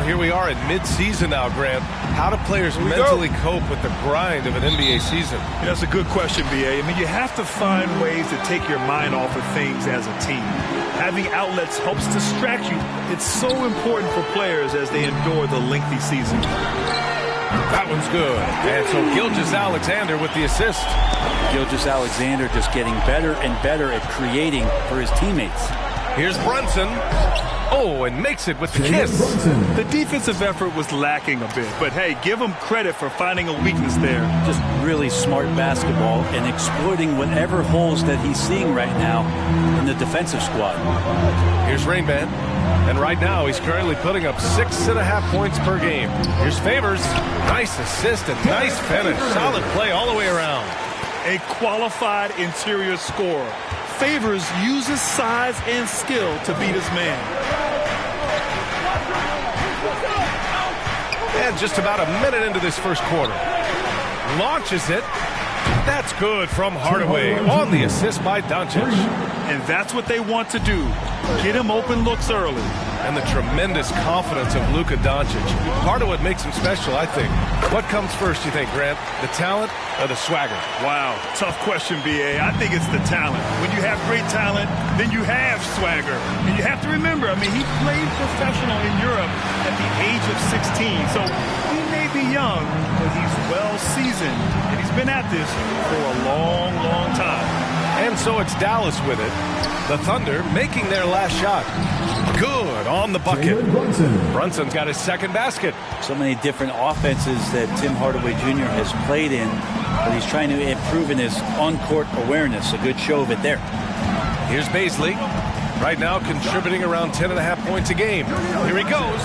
here we are in mid-season now, Grant. How do players mentally cope with the grind of an NBA season? Yeah, that's a good question, B.A. I mean, you have to find ways to take your mind off of things as a team. Having outlets helps distract you. It's so important for players as they endure the lengthy season. That one's good. And so Gilgeous-Alexander with the assist. Gilgeous-Alexander just getting better and better at creating for his teammates. Here's Brunson. Oh, and makes it with the kiss. The defensive effort was lacking a bit, but hey, give him credit for finding a weakness there. Just really smart basketball and exploiting whatever holes that he's seeing right now in the defensive squad. Here's Rainman. And right now, he's currently putting up 6.5 points per game. Here's Favors. Nice assist and nice finish. Solid play all the way around. A qualified interior scorer. Favors uses size and skill to beat his man. And just about a minute into this first quarter. Launches it. That's good from Hardaway on the assist by Doncic. And that's what they want to do. Get him open looks early. And the tremendous confidence of Luka Doncic. Part of what makes him special, I think. What comes first, you think, Grant? The talent or the swagger? Wow, tough question, B.A. I think it's the talent. When you have great talent, then you have swagger. And you have to remember, I mean, he played professional in Europe at the age of 16. So he may be young, but he's well-seasoned. And he's been at this for a long, long time. And so it's Dallas with it. The Thunder making their last shot. Good on the bucket. Brunson's got his second basket. So many different offenses that Tim Hardaway Jr. has played in, but he's trying to improve in his on-court awareness. A good show of it there. Here's Baisley. Right now contributing around 10.5 points a game. Here he goes.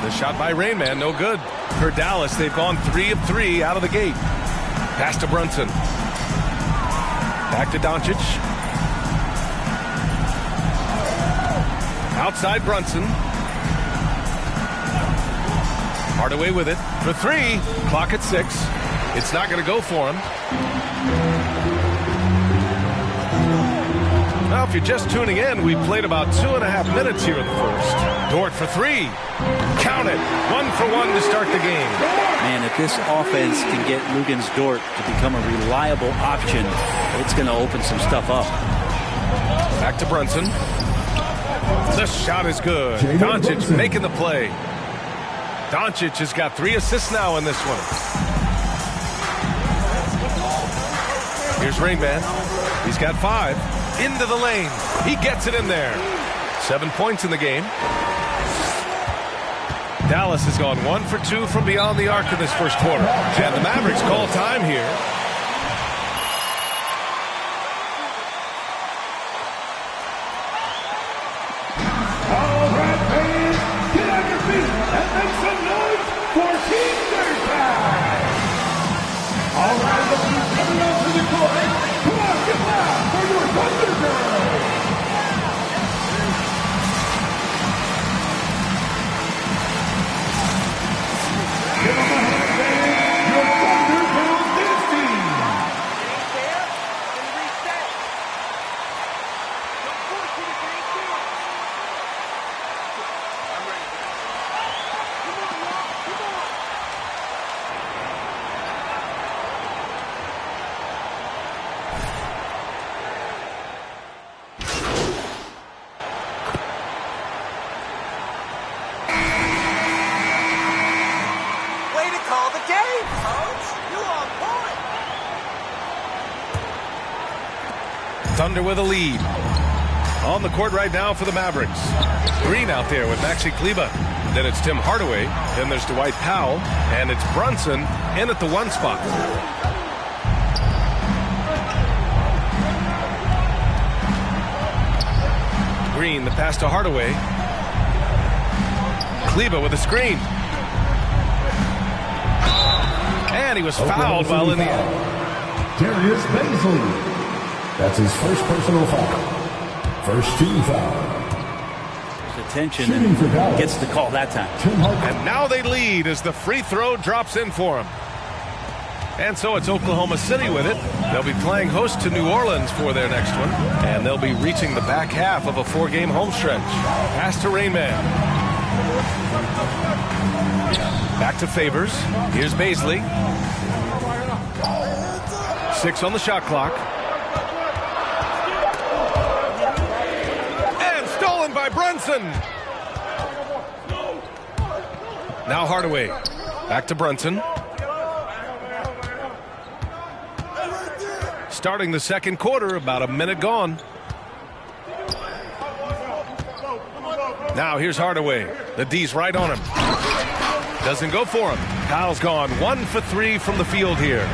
The shot by Rainman, no good. For Dallas, they've gone 3 of 3 out of the gate. Pass to Brunson. Back to Doncic. Outside Brunson. Hardaway with it for 3. Clock at 6. It's not going to go for him. Now, if you're just tuning in, we played about 2.5 minutes here in the first. Dort for 3. Count it. 1 for 1 to start the game. Man, if this offense can get Luguentz Dort to become a reliable option, it's going to open some stuff up. Back to Brunson. The shot is good. Doncic making the play. Doncic has got 3 assists now in this one. Here's Rainman. He's got 5. Into the lane. He gets it in there. 7 points in the game. Dallas has gone 1 for 2 from beyond the arc in this first quarter. And the Mavericks call time here. All right, fans, get on your feet and make some noise for Team Dirtbag. All right, the team coming out to the court. Come on, get loud for your Thunder Girls. Give them a hand, fans. Your Thunder Girls dance team. Thunder with a lead. On the court right now for the Mavericks. Green out there with Maxi Kleber. Then it's Tim Hardaway. Then there's Dwight Powell. And it's Brunson in at the 1 spot. Green, the pass to Hardaway. Kleber with a screen. And he was fouled while in the air. Darius Baisley. That's his first personal foul. First team foul. Attention and gets the call that time. And now they lead as the free throw drops in for him. And so it's Oklahoma City with it. They'll be playing host to New Orleans for their next one. And they'll be reaching the back half of a 4-game home stretch. Pass to Rainman. Back to Favors. Here's Baisley. 6 on the shot clock. And stolen by Brunson. Now Hardaway. Back to Brunson. Starting the second quarter, about a minute gone. Now here's Hardaway. The D's right on him. Doesn't go for him. Kyle's gone 1 for 3 from the field here.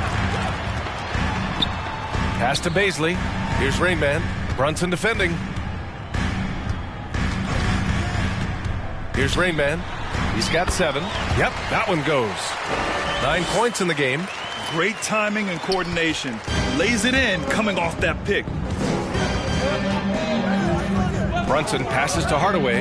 Pass to Baisley. Here's Rain Man. Brunson defending. Here's Rain Man. He's got 7. Yep, that one goes. 9 points in the game. Great timing and coordination. Lays it in coming off that pick. Brunson passes to Hardaway.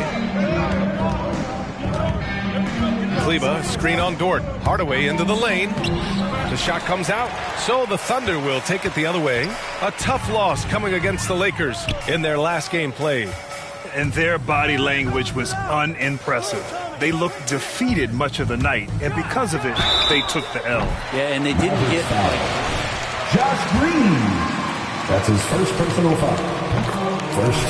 Kleba, screen on Dort. Hardaway into the lane. The shot comes out, so the Thunder will take it the other way. A tough loss coming against the Lakers in their last game played. And their body language was unimpressive. They looked defeated much of the night, and because of it, they took the L. Yeah, and they didn't get... Josh Green. That's his first personal foul. First.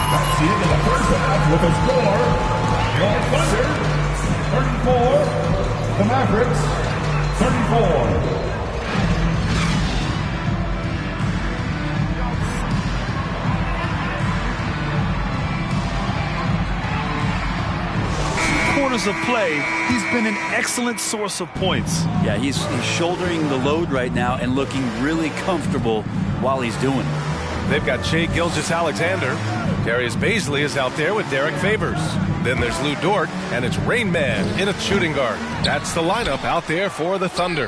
That's the end of the first half with a score. Your Thunder, 34. The Mavericks, 34. Quarters of play, he's been an excellent source of points. Yeah, he's shouldering the load right now and looking really comfortable while he's doing it. They've got Shai Gilgeous-Alexander. Darius Baisley is out there with Derek Favors. Then there's Lou Dort, and it's Rain Man in at shooting guard. That's the lineup out there for the Thunder.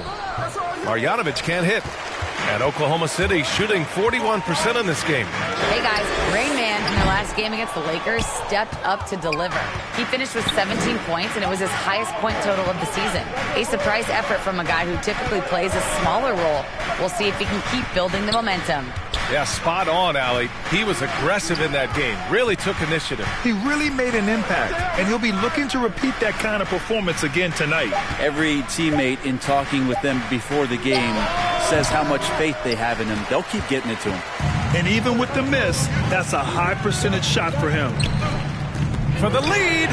Marjanovic can't hit. And Oklahoma City shooting 41% in this game. Hey guys, Rain Man in their last game against the Lakers stepped up to deliver. He finished with 17 points, and it was his highest point total of the season. A surprise effort from a guy who typically plays a smaller role. We'll see if he can keep building the momentum. Yeah, spot on, Allie. He was aggressive in that game. Really took initiative. He really made an impact, and he'll be looking to repeat that kind of performance again tonight. Every teammate in talking with them before the game says how much faith they have in him. They'll keep getting it to him. And even with the miss, that's a high percentage shot for him. For the lead.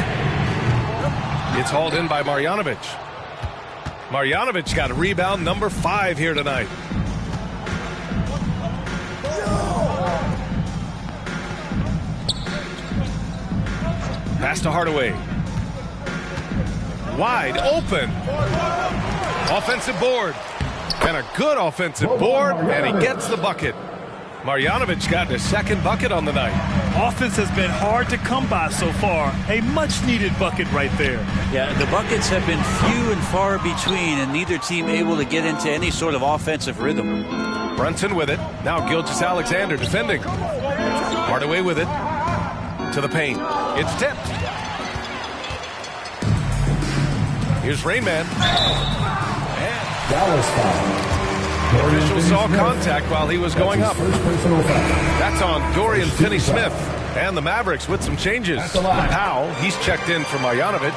It's hauled in by Marjanovic. Marjanovic got rebound number 5 here tonight. Pass to Hardaway. Wide open. Offensive board. And a good offensive board, and he gets the bucket. Marjanovic got his second bucket on the night. Offense has been hard to come by so far. A much-needed bucket right there. Yeah, the buckets have been few and far between, and neither team able to get into any sort of offensive rhythm. Brunson with it. Now Gilgeous-Alexander defending. Hardaway with it. To the paint. It's tipped. Here's Rain Man. Dallas foul. The official saw contact while he was going up. First personal foul. That's on Dorian Finney-Smith. And the Mavericks with some changes. Powell, he's checked in for Marjanovic.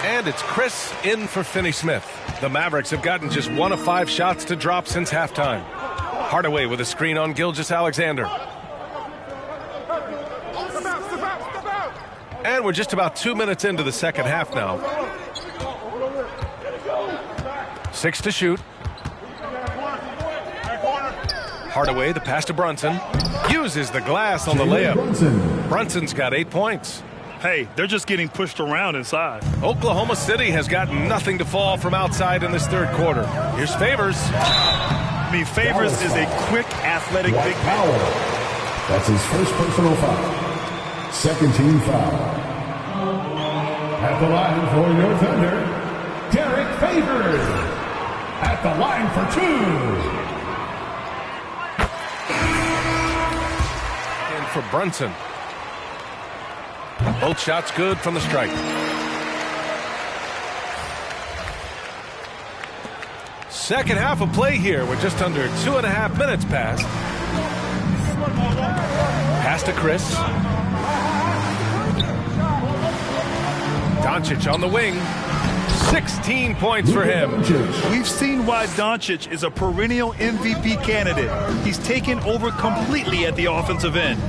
And it's Chris in for Finney-Smith. The Mavericks have gotten just 1 of 5 shots to drop since halftime. Hardaway with a screen on Gilgeous-Alexander. And we're just about 2 minutes into the second half now. 6 to shoot. Hardaway, the pass to Brunson. Uses the glass on the layup. Brunson's got 8 points. Hey, they're just getting pushed around inside. Oklahoma City has got nothing to fall from outside in this third quarter. Here's Favors. I mean, Favors is a quick, athletic big man. That's his first personal foul. Second team foul. At the line for your Thunder, Derek Favors. At the line for 2. And for Brunson. Both shots good from the stripe. Second half of play here with just under 2.5 minutes passed. Pass to Chris. Doncic on the wing. 16 points for him. We've seen why Doncic is a perennial MVP candidate. He's taken over completely at the offensive end.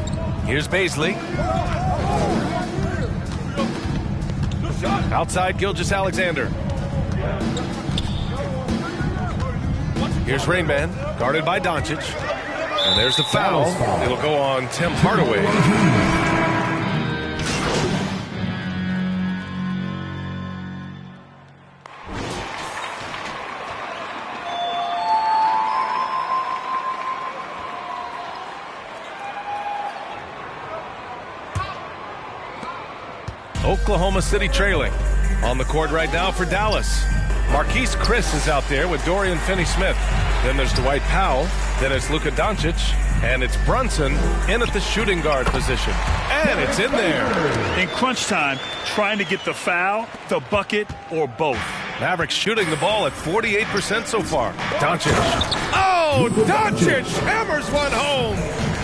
Here's Baisley. Outside Gilgeous-Alexander. Here's Rainman, guarded by Doncic. And there's the foul. It'll go on Tim Hardaway. Oklahoma City trailing. On the court right now for Dallas. Marquise Chris is out there with Dorian Finney-Smith. Then there's Dwight Powell. Then it's Luka Doncic. And it's Brunson in at the shooting guard position. And it's in there. In crunch time, trying to get the foul, the bucket, or both. Mavericks shooting the ball at 48% so far. Doncic. Oh, Doncic hammers one home.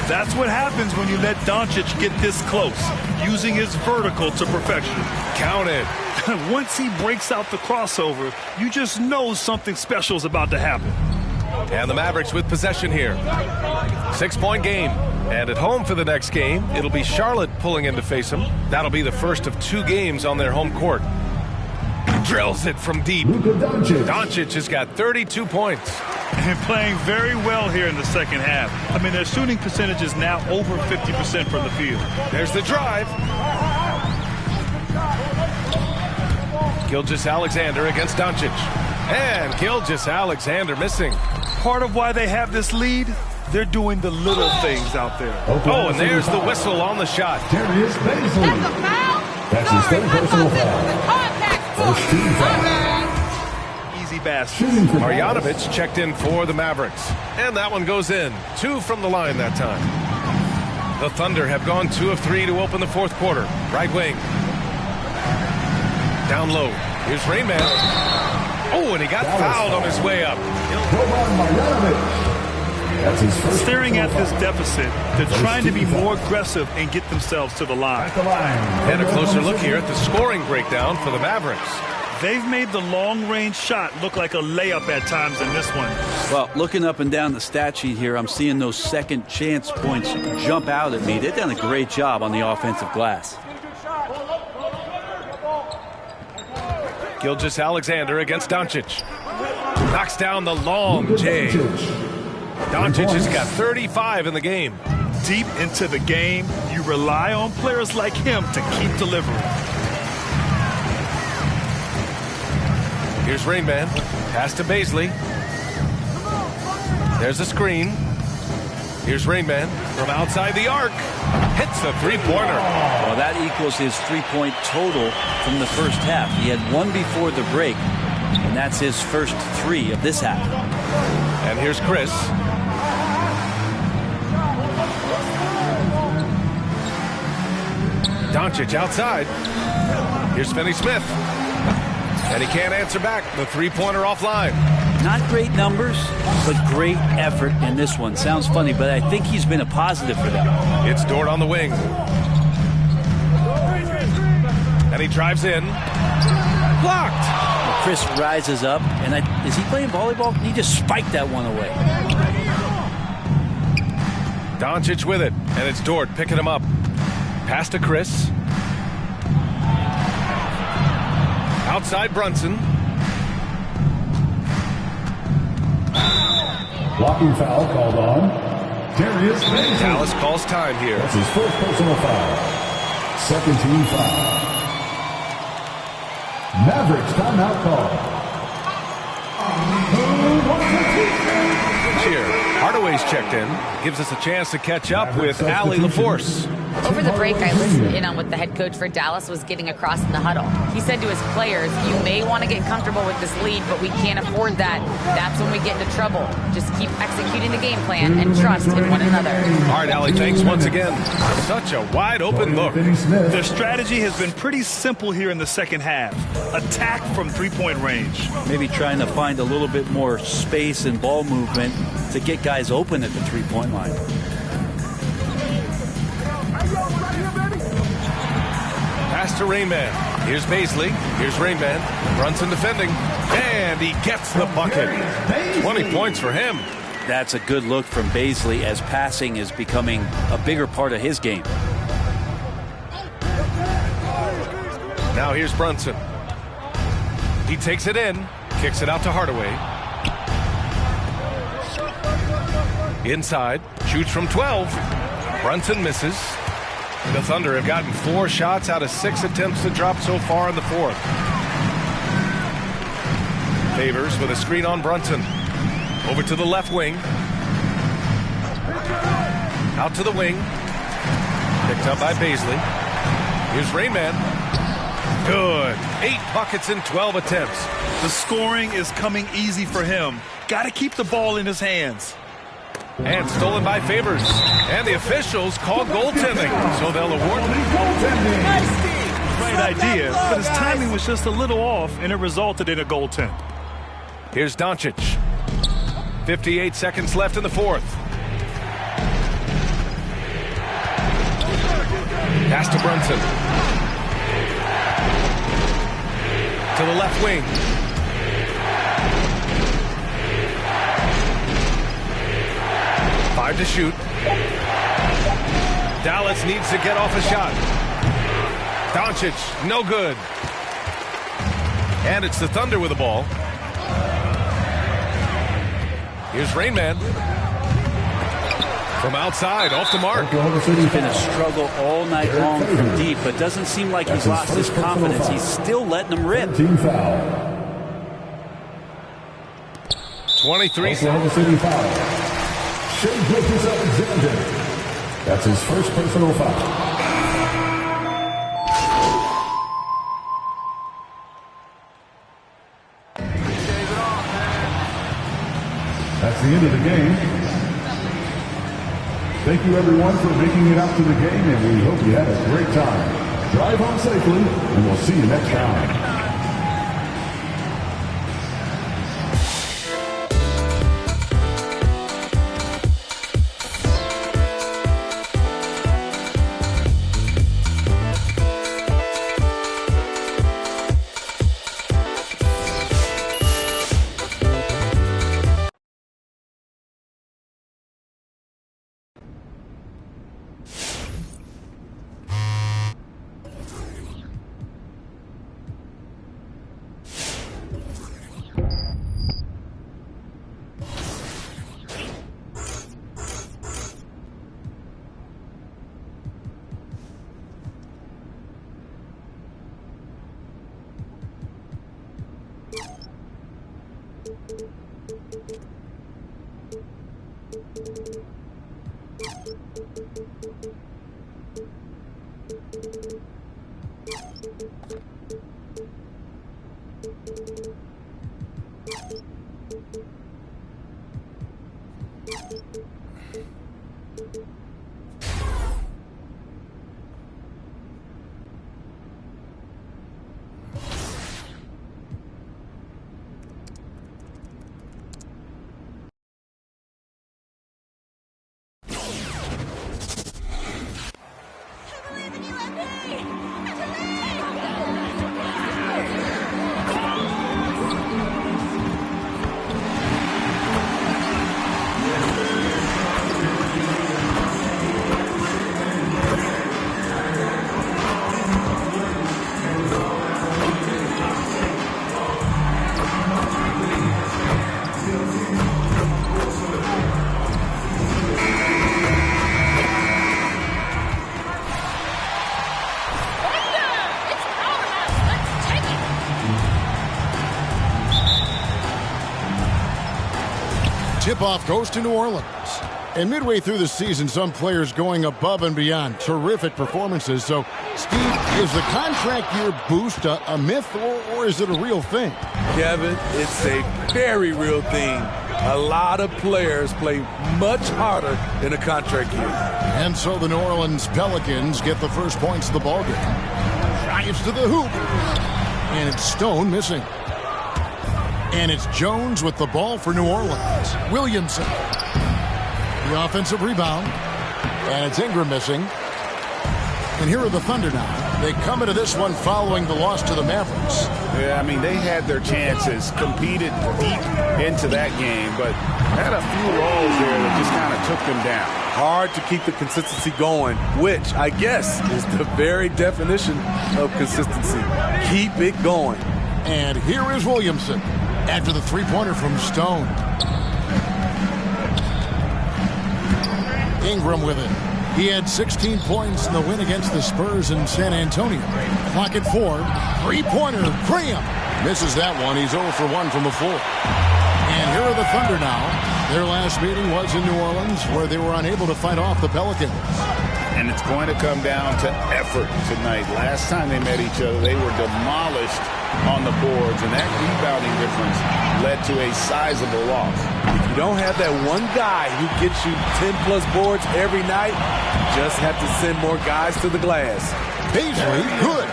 That's what happens when you let Doncic get this close, using his vertical to perfection. Count it. Once he breaks out the crossover, you just know something special is about to happen. And the Mavericks with possession here. 6-point game. And at home for the next game, it'll be Charlotte pulling in to face them. That'll be the first of 2 games on their home court. Drills it from deep. Doncic has got 32 points. And playing very well here in the second half. I mean, their shooting percentage is now over 50% from the field. There's the drive. Gilgeous-Alexander against Doncic. And Gilgeous-Alexander missing. Part of why they have this lead, they're doing the little things out there. Oh, and there's the whistle on the shot. Darius Baisley. That's a foul? That's his third personal foul. Contact. First team foul. Easy basket. Marjanovic checked in for the Mavericks. And that one goes in. 2 from the line that time. The Thunder have gone 2 of 3 to open the fourth quarter. Right wing. Down low. Here's Rainman. Oh, and he got fouled on his way up. That's his first. Staring at this deficit, they're trying to be more aggressive and get themselves to the line. And a closer look here at the scoring breakdown for the Mavericks. They've made the long-range shot look like a layup at times in this one. Well, looking up and down the stat sheet here, I'm seeing those second chance points jump out at me. They've done a great job on the offensive glass. Gilgeous-Alexander against Doncic. Knocks down the long J. Doncic has got 35 in the game. Deep into the game, you rely on players like him to keep delivering. Here's Rainman. Pass to Baisley. There's a screen. Here's Rainman from outside the arc. Hits the three-pointer. Well, that equals his three-point total from the first half. He had 1 before the break, and that's his first 3 of this half. And here's Chris. Doncic outside. Here's Finney-Smith. And he can't answer back. The three-pointer offline. Not great numbers, but great effort in this one. Sounds funny, but I think he's been a positive for them. It's Dort on the wing. And he drives in. Blocked. Chris rises up, and is he playing volleyball? He just spiked that one away. Doncic with it, and it's Dort picking him up. Pass to Chris. Outside Brunson. Blocking foul called on Darius Baisley. Dallas calls time here. That's his first personal foul. Second team foul. Mavericks timeout call. Here, Hardaway's checked in. Gives us a chance to catch up with Allie LaForce. Over the break, I listened in on what the head coach for Dallas was getting across in the huddle. He said to his players, you may want to get comfortable with this lead, but we can't afford that. That's when we get into trouble. Just keep executing the game plan and trust in one another. All right, Allie, thanks once again. Such a wide open look. Their strategy has been pretty simple here in the second half. Attack from three-point range. Maybe trying to find a little bit more space and ball movement to get guys open at the three-point line. Pass to Rainman. Here's Baisley. Here's Rainman. Brunson defending. And he gets the bucket. 20 points for him. That's a good look from Baisley as passing is becoming a bigger part of his game. Now here's Brunson. He takes it in. Kicks it out to Hardaway. Inside. Shoots from 12. Brunson misses. The Thunder have gotten 4 shots out of 6 attempts to drop so far in the fourth. Favors with a screen on Brunson. Over to the left wing. Out to the wing. Picked up by Baisley. Here's Rainman. Good. 8 buckets in 12 attempts. The scoring is coming easy for him. Got to keep the ball in his hands. And stolen by Favors. And the officials call goaltending, so they'll award Great idea, but his timing was just a little off, and it resulted in a goaltend. Here's Doncic. 58 seconds left in the fourth. Pass to Brunson. To the left wing. Five to shoot. Dallas needs to get off a shot. Doncic, no good. And it's the Thunder with the ball. Here's Rainman. From outside, off the mark. He's been a struggle all night long from deep, but doesn't seem like he's lost his confidence. He's still letting them rip. Team foul. 23 Oklahoma City foul. Shea Gilgeous-Alexander. That's his first personal foul. That's the end of the game. Thank you, everyone, for making it out to the game, and we hope you had a great time. Drive home safely, and we'll see you next time. Tip-off goes to New Orleans. And midway through the season, some players going above and beyond. Terrific performances. So, Steve, is the contract year boost a myth or is it a real thing? Kevin, it's a very real thing. A lot of players play much harder in a contract year. And so the New Orleans Pelicans get the first points of the ballgame. Drives to the hoop. And it's Stone missing. And it's Jones with the ball for New Orleans. Williamson. The offensive rebound. And it's Ingram missing. And here are the Thunder now. They come into this one following the loss to the Mavericks. Yeah, I mean, they had their chances, competed deep into that game, but had a few rolls there that just kind of took them down. Hard to keep the consistency going, which I guess is the very definition of consistency. Keep it going. And here is Williamson after the three-pointer from Stone. Ingram with it. He had 16 points in the win against the Spurs in San Antonio. Clock at 4. Three-pointer, Graham. Misses that one. He's 0 for 1 from the floor. And here are the Thunder now. Their last meeting was in New Orleans, where they were unable to fight off the Pelicans. And it's going to come down to effort tonight. Last time they met each other, they were demolished on the boards, and that rebounding difference led to a sizable loss. If you don't have that one guy who gets you 10-plus boards every night, you just have to send more guys to the glass. Beasley, good.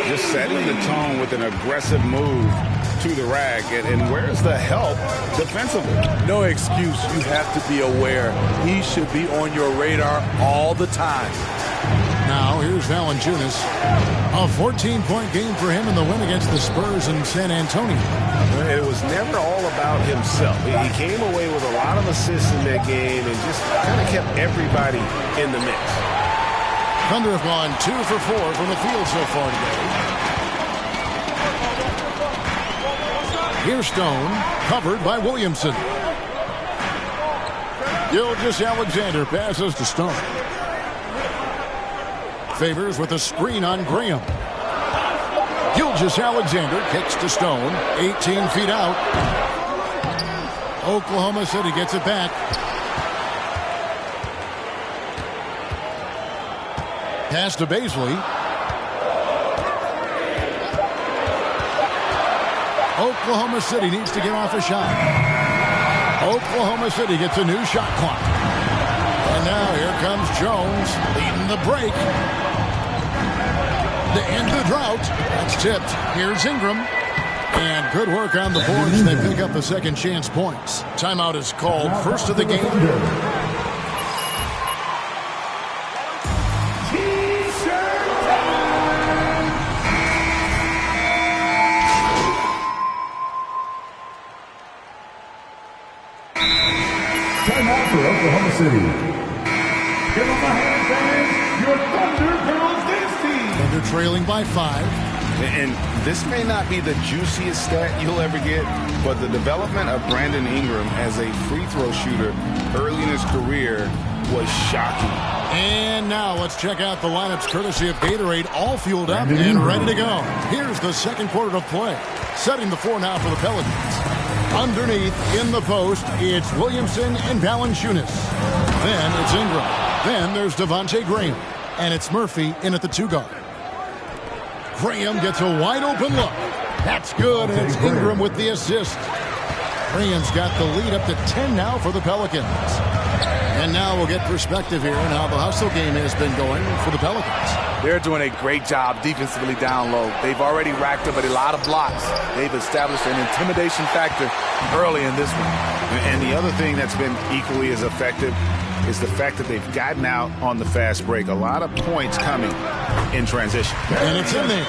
Just setting the tone with an aggressive move to the rack. And where's the help defensively? No excuse. You have to be aware. He should be on your radar all the time. Now, here's Valanciunas. A 14-point game for him in the win against the Spurs in San Antonio. It was never all about himself. He came away with a lot of assists in that game and just kind of kept everybody in the mix. Thunder have gone 2 for 4 from the field so far today. Here's Stone, covered by Williamson. Gilgeous-Alexander passes to Stone. Favors with a screen on Graham. Gilgeous-Alexander kicks to Stone, 18 feet out. Oklahoma City gets it back. Pass to Beasley. Oklahoma City needs to get off a shot. Oklahoma City gets a new shot clock. And now here comes Jones leading the break. To end the drought. That's tipped. Here's Ingram. And good work on the boards. They pick up the second chance points. Timeout is called. First of the game. Timeout for Oklahoma City. Give them a hand, fans. Your Thunder Girls dance team. Thunder trailing by 5. And this may not be the juiciest stat you'll ever get, but the development of Brandon Ingram as a free throw shooter early in his career was shocking. And now let's check out the lineups courtesy of Gatorade, all fueled up and ready to go. Here's the second quarter of play. Setting the floor now for the Pelicans. Underneath, in the post, it's Williamson and Valanciunas. Then it's Ingram. Then there's Devontae Graham. And it's Murphy in at the 2-guard. Graham gets a wide-open look. That's good, and it's Ingram with the assist. Graham's got the lead up to 10 now for the Pelicans. And now we'll get perspective here on how the hustle game has been going for the Pelicans. They're doing a great job defensively down low. They've already racked up a lot of blocks. They've established an intimidation factor early in this one. And the other thing that's been equally as effective is the fact that they've gotten out on the fast break. A lot of points coming in transition. And it's in there.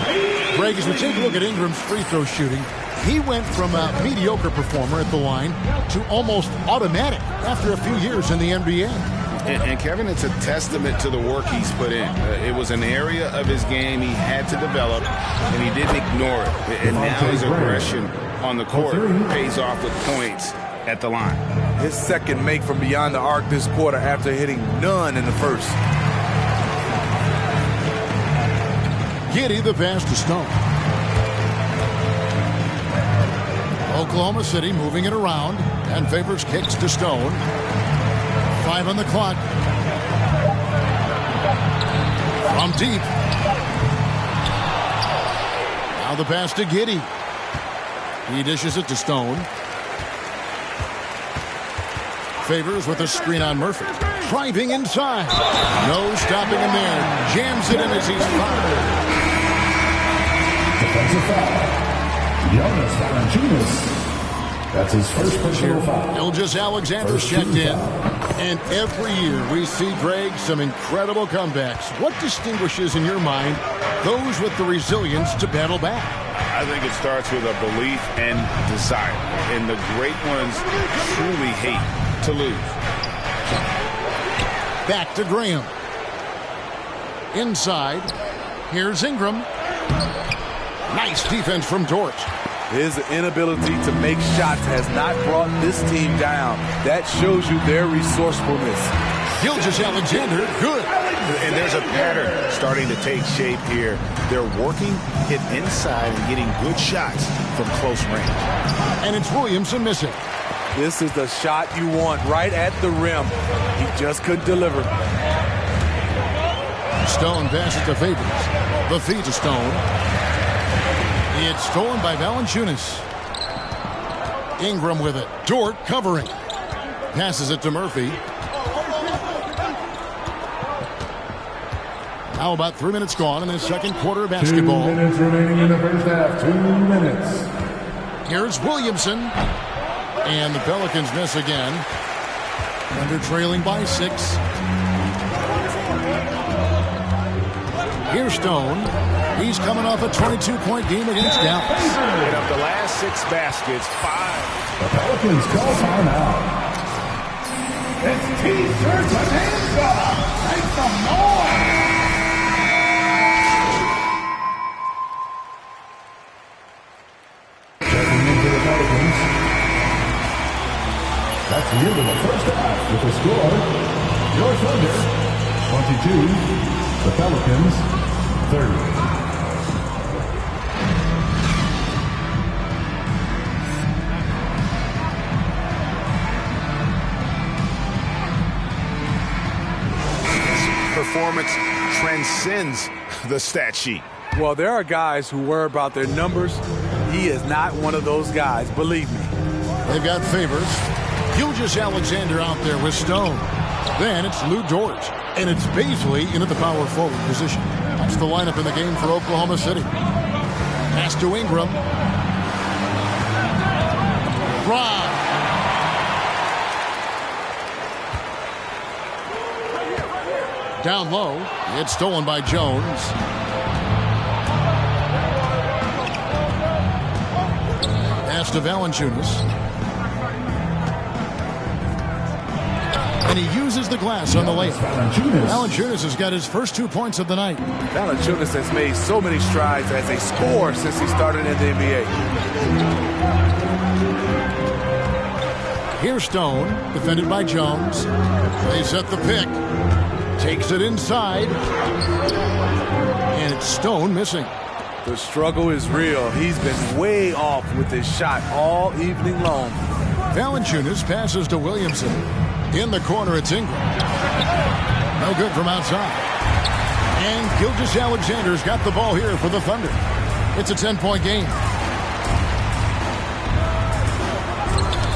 Greg, as we take a look at Ingram's free throw shooting, he went from a mediocre performer at the line to almost automatic after a few years in the NBA. And Kevin, it's a testament to the work he's put in. It was an area of his game he had to develop, and he didn't ignore it. And now his aggression on the court pays off with points at the line. His second make from beyond the arc this quarter after hitting none in the first. Giddey the pass to Stone. Oklahoma City moving it around, and favors kicks to Stone. 5 on the clock. From deep. Now the pass to Giddey. He dishes it to Stone. Favors with a screen on Murphy. Driving inside. No stopping him there. Jams it in as he's fouled. Defensive foul. Jonas Valanciunas. That's his first personal foul. Ilgis Alexander's checked in. And every year we see, Greg, some incredible comebacks. What distinguishes, in your mind, those with the resilience to battle back? I think it starts with a belief and desire. And the great ones truly hate to lose. Back to Graham. Inside. Here's Ingram. Nice defense from Dort. His inability to make shots has not brought this team down. That shows you their resourcefulness. Ilgis Alexander, good. And there's a pattern starting to take shape here. They're working it inside and getting good shots from close range. And it's Williamson missing. This is the shot you want right at the rim. He just couldn't deliver. Stone passes to Favors. The feed to Stone. It's stolen by Valanciunas. Ingram with it. Dort covering. Passes it to Murphy. How about 3 minutes gone in the second quarter of basketball? 2 minutes remaining in the first half. 2 minutes. Here's Williamson. And the Pelicans miss again. Under trailing by 6. Here's Stone. He's coming off a 22-point game against Dallas. And of the last 6 baskets, 5. The Pelicans call timeout. It's T-shirts and hands up. Make some noise. Checking into the Pelicans. That's the end of the first half with the score. Your Thunder, 22. The Pelicans, 30. Performance transcends the stat sheet. Well, there are guys who worry about their numbers. He is not one of those guys, believe me. They've got Favors. Ilgis Alexander out there with Stone. Then it's Lou Dort. And it's Baisley into the power forward position. That's the lineup in the game for Oklahoma City. Pass to Ingram. Drive. Down low. It's stolen by Jones. Pass to Valanciunas. And he uses the glass on the layup. Valanciunas has got his first 2 points of the night. Valanciunas has made so many strides as a scorer since he started in the NBA. Here's Stone, defended by Jones. They set the pick. Takes it inside. And it's Stone missing. The struggle is real. He's been way off with his shot all evening long. Valanciunas passes to Williamson. In the corner, it's Ingram. No good from outside. And Ilgis Alexander's got the ball here for the Thunder. It's a 10-point game.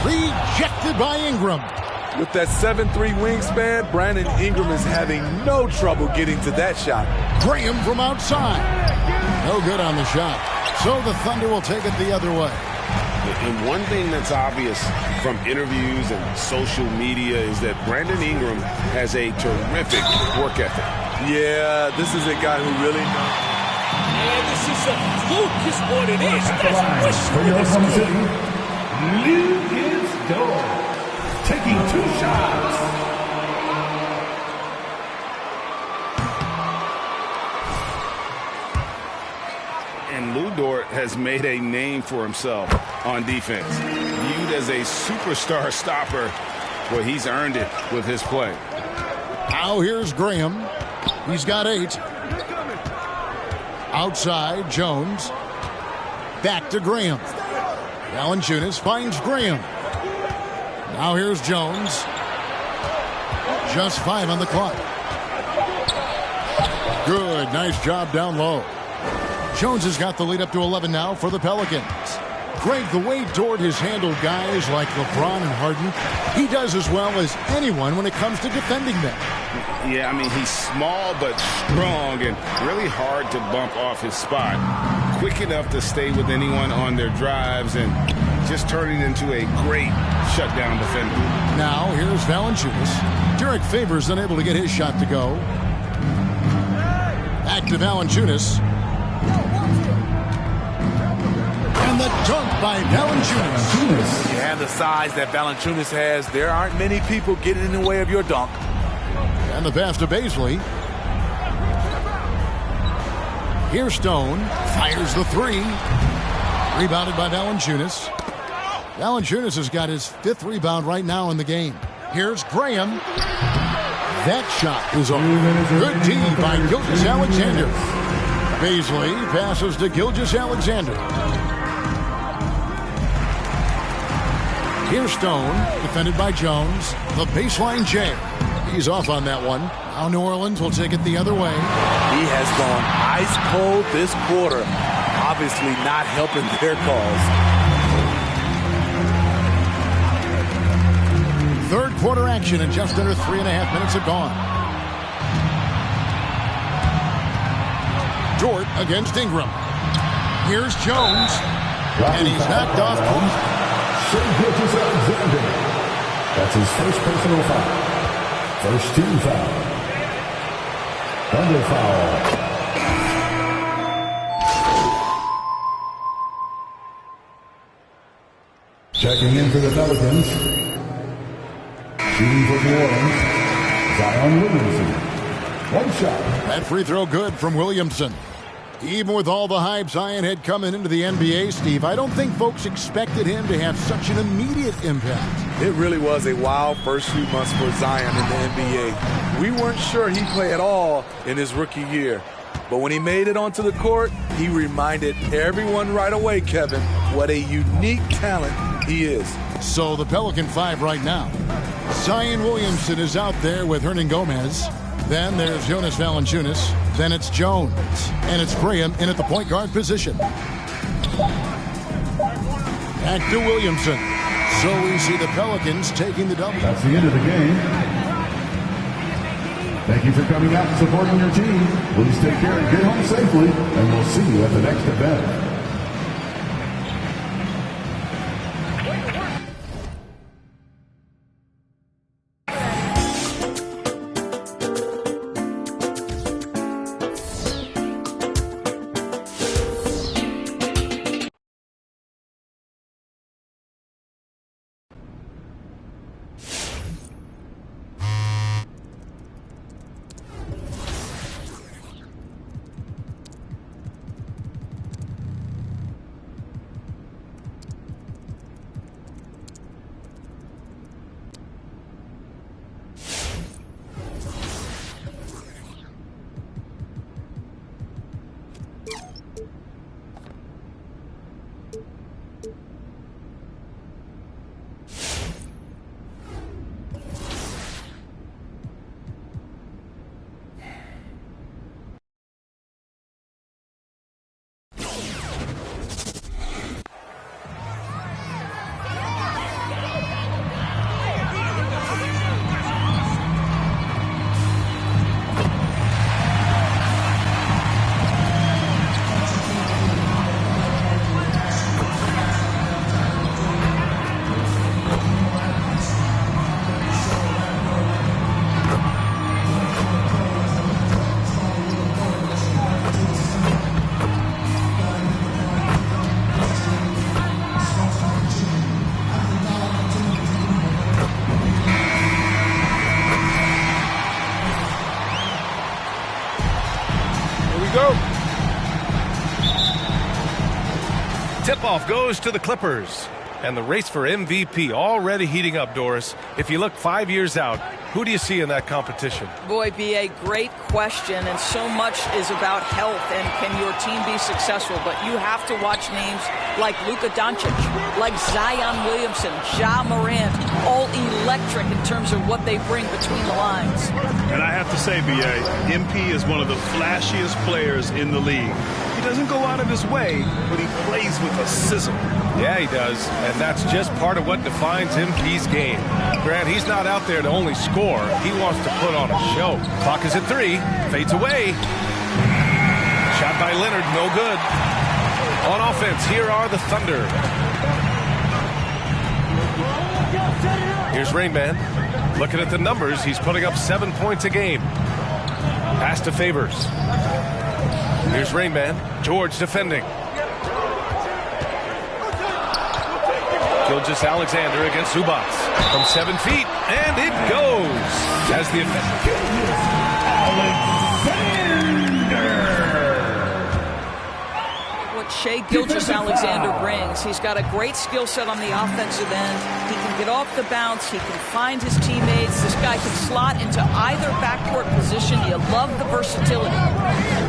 Rejected by Ingram. With that 7'3" wingspan, Brandon Ingram is having no trouble getting to that shot. Graham from outside. No good on the shot. So the Thunder will take it the other way. And one thing that's obvious from interviews and social media is that Brandon Ingram has a terrific work ethic. Yeah, this is a guy who really knows. Man, this is a fluke is what it is. For your Oklahoma City, Lucas Dort taking 2 shots. And Lou Dort has made a name for himself on defense. Viewed as a superstar stopper, well, he's earned it with his play. Now here's Graham. He's got 8. Outside, Jones. Back to Graham. Valanciunas finds Graham. Now here's Jones. Just 5 on the clock. Good, nice job down low. Jones has got the lead up to 11 now for the Pelicans. Greg, the way Dort has handled guys like LeBron and Harden, he does as well as anyone when it comes to defending them. Yeah, I mean, he's small but strong and really hard to bump off his spot. Quick enough to stay with anyone on their drives and just turning into a great shutdown defender. Now, here's Valanciunas. Derek Favors unable to get his shot to go. Back to Valanciunas. And the dunk by Valanciunas. You have the size that Valanciunas has. There aren't many people getting in the way of your dunk. And the pass to Baisley. Here's Stone. Fires the 3. Rebounded by Valanciunas. Valanciunas has got his 5th rebound right now in the game. Here's Graham. That shot is on. Good D by Gilgeous-Alexander. Baisley passes to Gilgeous-Alexander. Here's Stone, defended by Jones. The baseline jam. He's off on that one. Now New Orleans will take it the other way. He has gone ice cold this quarter. Obviously not helping their cause. Third quarter action and just under 3.5 minutes have gone. Dort against Ingram. Here's Jones. And he's knocked off. Gilgeous-Alexander. That's his first personal foul. First team foul. Under foul. Checking in for the Pelicans. Shooting for New Orleans. Zion Williamson. One shot. That free throw good from Williamson. Even with all the hype Zion had coming into the NBA, Steve, I don't think folks expected him to have such an immediate impact. It really was a wild first few months for Zion in the NBA. We weren't sure he'd play at all in his rookie year. But when he made it onto the court, he reminded everyone right away, Kevin, what a unique talent he is. So the Pelican 5 right now. Zion Williamson is out there with Hernan Gomez. Then there's Jonas Valanciunas. Then it's Jones. And it's Graham in at the point guard position. Back to Williamson. So we see the Pelicans taking the W. That's the end of the game. Thank you for coming out and supporting your team. Please take care and get home safely. And we'll see you at the next event. Tip-off goes to the Clippers. And the race for MVP already heating up, Doris. If you look 5 years out, who do you see in that competition? Boy, B.A., great question, and so much is about health and can your team be successful. But you have to watch names like Luka Doncic, like Zion Williamson, Ja Morant, all electric in terms of what they bring between the lines. And I have to say, B.A., MP is one of the flashiest players in the league. He doesn't go out of his way, but he plays with a sizzle. Yeah, he does, and that's just part of what defines MP's game. Grant, he's not out there to only score. He wants to put on a show. Clock is at 3. Fades away. Shot by Leonard, no good. On offense, here are the Thunder. Here's Rain Man. Looking at the numbers, he's putting up 7 points a game. Pass to Favors. Here's Rain Man. George defending. Gilgeous Alexander against Zubats from 7 feet, and it goes as the What Shai Gilgeous-Alexander brings, he's got a great skill set on the offensive end. He can get off the bounce. He can find his teammates. This guy can slot into either backcourt position. You love the versatility.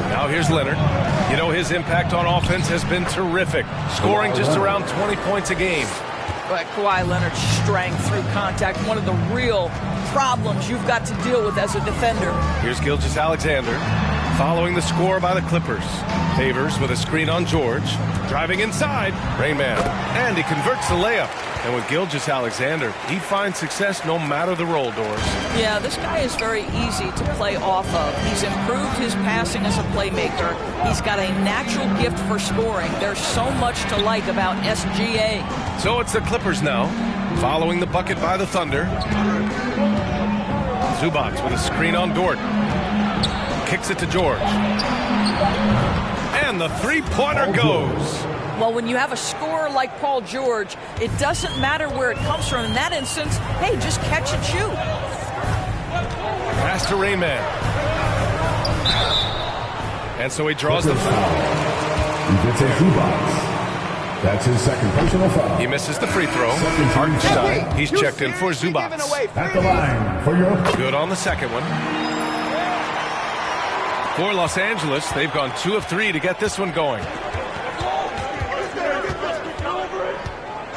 Now here's Leonard. You know, his impact on offense has been terrific, scoring just around 20 points a game. But Kawhi Leonard's strength through contact, one of the real problems you've got to deal with as a defender. Here's Gilgeous-Alexander following the score by the Clippers. Favors with a screen on George. Driving inside. Rain Man. And he converts the layup. And with Gilgeous-Alexander, he finds success no matter the role, Doors. Yeah, this guy is very easy to play off of. He's improved his passing as a playmaker. He's got a natural gift for scoring. There's so much to like about SGA. So it's the Clippers now, following the bucket by the Thunder. Zubats with a screen on Dort. Kicks it to George. And the three-pointer goes. Well, when you have a scorer like Paul George, it doesn't matter where it comes from. In that instance, hey, just catch and shoot. Pass to Rain Man. And so he draws the foul. He gets a Zubats. That's his second personal foul. He misses the free throw. Hartenstein, he's checked in for Zubats. At the line for your... Good on the second one. For Los Angeles, they've gone 2 of 3 to get this one going.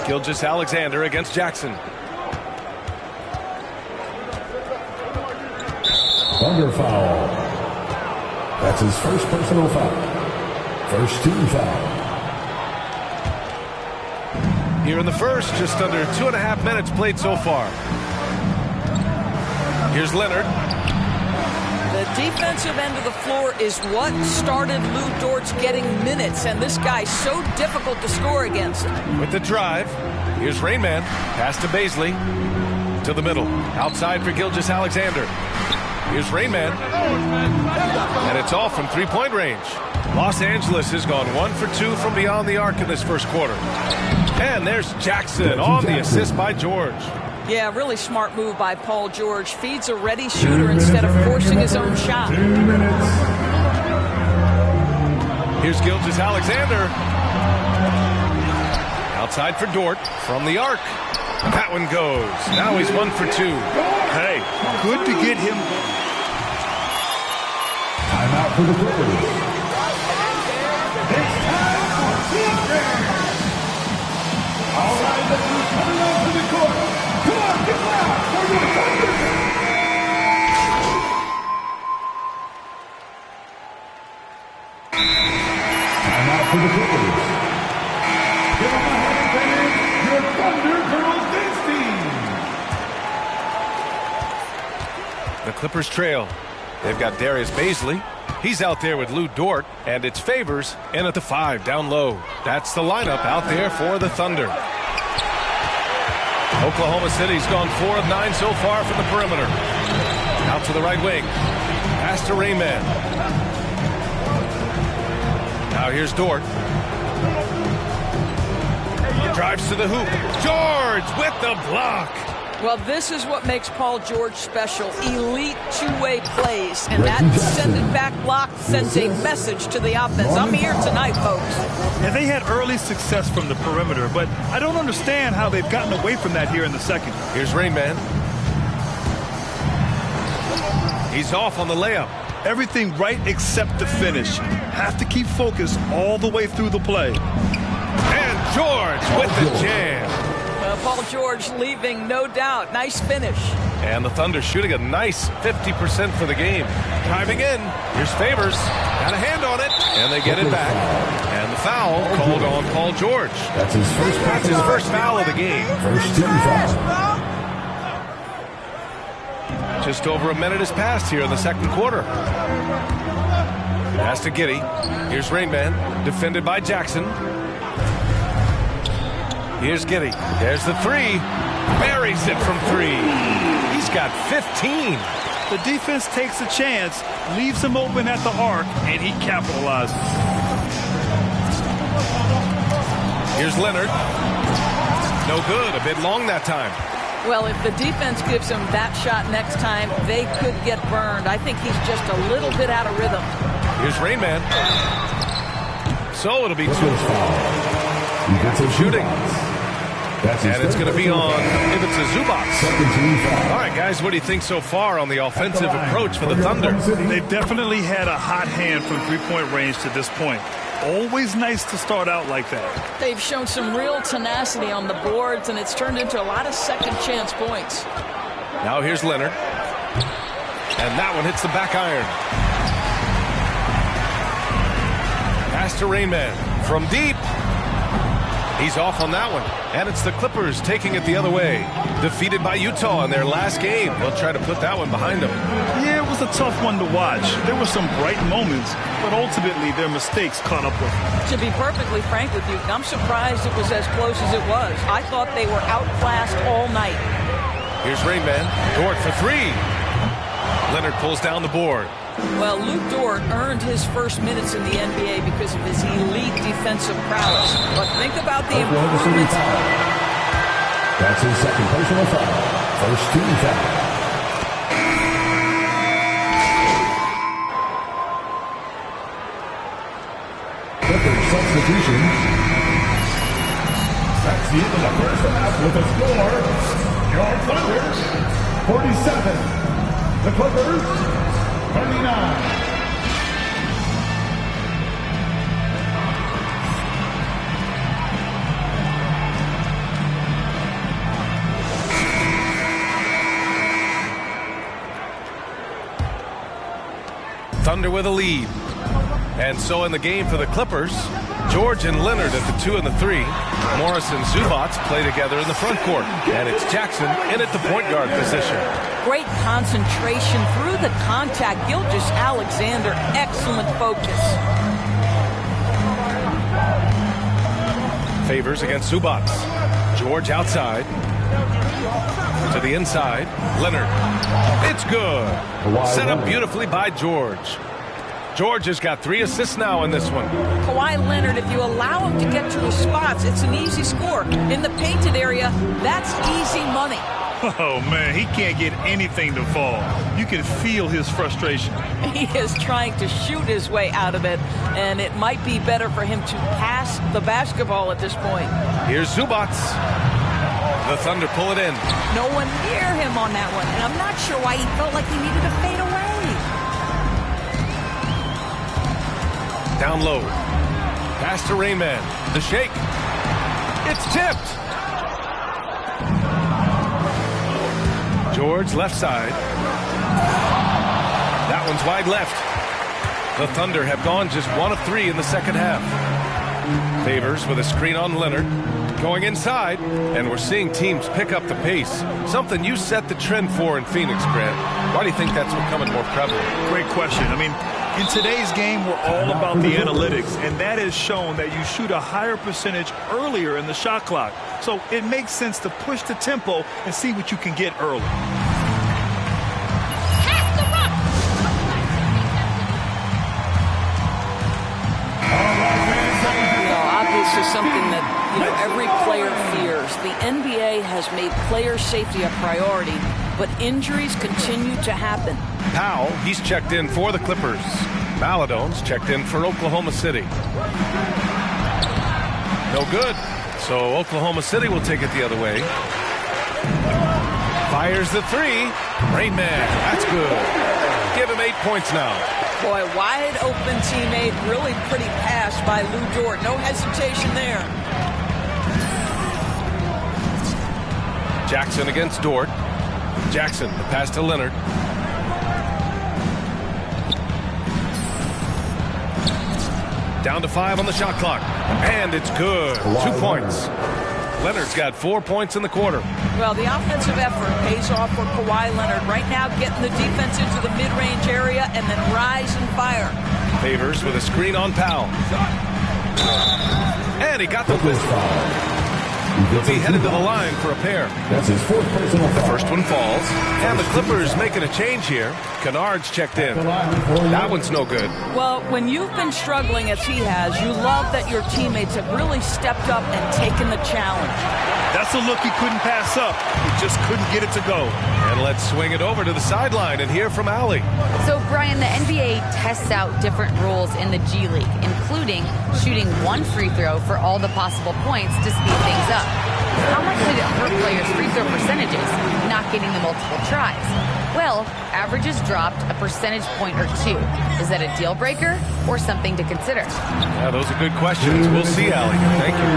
Gilgeous-Alexander against Jackson. Thunder foul. That's his first personal foul. First team foul. Here in the first, just under 2.5 minutes played so far. Here's Leonard. The defensive end of the floor is what started Lou Dort's getting minutes, and this guy's so difficult to score against. With the drive, here's Rain Man. Pass to Baisley. To the middle. Outside for Gilgeous-Alexander. Here's Rain Man. And it's all from three-point range. Los Angeles has gone 1 for 2 from beyond the arc in this first quarter. And there's Jackson on the assist by George. Yeah, really smart move by Paul George. Feeds a ready shooter instead of forcing his own shot. 2 minutes. Here's Gilgeous-Alexander. Outside for Dort from the arc. That one goes. Now he's 1 for 2. Hey, good to get him. Timeout for the Clippers. It's time for defense. All right, the crew coming onto the court. Come on, get loud for your Thunder. Timeout for the Clippers. Give them a hand, fans. Your Thunder Girls Dance Team. The Clippers trail. They've got Darius Baisley. He's out there with Lou Dort, and it's Favors in at the 5 down low. That's the lineup out there for the Thunder. Oklahoma City's gone 4 of 9 so far from the perimeter. Out to the right wing. Pass to Rain Man. Now here's Dort. Drives to the hoop. George with the block. Well, this is what makes Paul George special. Elite two-way plays. And that send-it-back block sends a message to the offense. I'm here tonight, folks. And they had early success from the perimeter, but I don't understand how they've gotten away from that here in the second. Here's Rain Man. He's off on the layup. Everything right except the finish. Have to keep focused all the way through the play. And George with the jam. Well, Paul George leaving, no doubt. Nice finish. And the Thunder shooting a nice 50% for the game. Driving in. Here's Favors. Got a hand on it. And they get it back. And the foul called on Paul George. That's his first foul. That's his first foul of the game. First team foul. Just over a minute has passed here in the second quarter. Pass to Giddey. Here's Rainman. Defended by Jackson. Here's Giddey. There's the three. Buries it from three. He's got 15. The defense takes a chance, leaves him open at the arc, and he capitalizes. Here's Leonard. No good. A bit long that time. Well, if the defense gives him that shot next time, they could get burned. I think he's just a little bit out of rhythm. Here's Rainman. So it'll be two shooting. And it's going to be on Zubac. All right, guys, what do you think so far on the offensive approach for the Thunder? They've definitely had a hot hand from three-point range to this point. Always nice to start out like that. They've shown some real tenacity on the boards, and it's turned into a lot of second-chance points. Now here's Leonard. And that one hits the back iron. Pass to Rainman. From deep. He's off on that one. And it's the Clippers taking it the other way. Defeated by Utah in their last game. They'll try to put that one behind them. Yeah, it was a tough one to watch. There were some bright moments, but ultimately their mistakes caught up with them. To be perfectly frank with you, I'm surprised it was as close as it was. I thought they were outclassed all night. Here's Rainman. Dort for three. Leonard pulls down the board. Well, Luke Dort earned his first minutes in the NBA because of his elite defensive prowess. But think about the improvements. That's his second personal foul. First team foul. Clippers substitution. That's the end of the first half with a score. Your Thunder, 47. The Clippers, 39. Thunder with a lead. And so in the game for the Clippers, George and Leonard at the 2 and the 3. Morris and Zubac play together in the front court. And it's Jackson in at the point guard position. Great concentration through the contact. Gilgeous-Alexander, excellent focus. Favors against Zubac. George outside. To the inside. Leonard. It's good. Set up beautifully by George. George has got 3 assists now in this one. Kawhi Leonard, if you allow him to get to his spots, it's an easy score. In the painted area, that's easy money. Oh, man, he can't get anything to fall. You can feel his frustration. He is trying to shoot his way out of it, and it might be better for him to pass the basketball at this point. Here's Zubac. The Thunder pull it in. No one near him on that one, and I'm not sure why he felt like he needed to fade away. Down low. Pass to Rainman. The shake. It's tipped. George left side. That one's wide left. The Thunder have gone just 1 of 3 in the second half. Favors with a screen on Leonard. Going inside, and we're seeing teams pick up the pace. Something you set the trend for in Phoenix, Grant. Why do you think that's becoming more prevalent? Great question. I mean, in today's game, we're all about the analytics, and that has shown that you shoot a higher percentage earlier in the shot clock. So it makes sense to push the tempo and see what you can get early. Obviously something that every player fears. The NBA has made player safety a priority, but injuries continue to happen. Powell, he's checked in for the Clippers. Maladone's checked in for Oklahoma City. No good. So Oklahoma City will take it the other way. Fires the 3. Rainman, that's good. Give him 8 points now. Boy, wide open teammate, really pretty pass by Lou Dort. No hesitation there. Jackson against Dort. Jackson, the pass to Leonard. Down to 5 on the shot clock. And it's good. 2 points. Leonard's got 4 points in the quarter. Well, the offensive effort pays off for Kawhi Leonard. Right now, getting the defense into the mid-range area and then rise and fire. Favors with a screen on Powell. And he got the whistle. He'll be headed to the line for a pair. That's his 4th personal foul. The first one falls. And the Clippers making a change here. Kennard's checked in. That one's no good. Well, when you've been struggling as he has, you love that your teammates have really stepped up and taken the challenge. That's a look he couldn't pass up. He just couldn't get it to go. And let's swing it over to the sideline and hear from Allie. So, Brian, the NBA tests out different rules in the G League, including shooting 1 free throw for all the possible points to speed things up. How much did it hurt players' free throw percentages not getting the multiple tries? Well, averages dropped a percentage point or 2. Is that a deal breaker or something to consider? Yeah, those are good questions. We'll see, Allie. Thank you.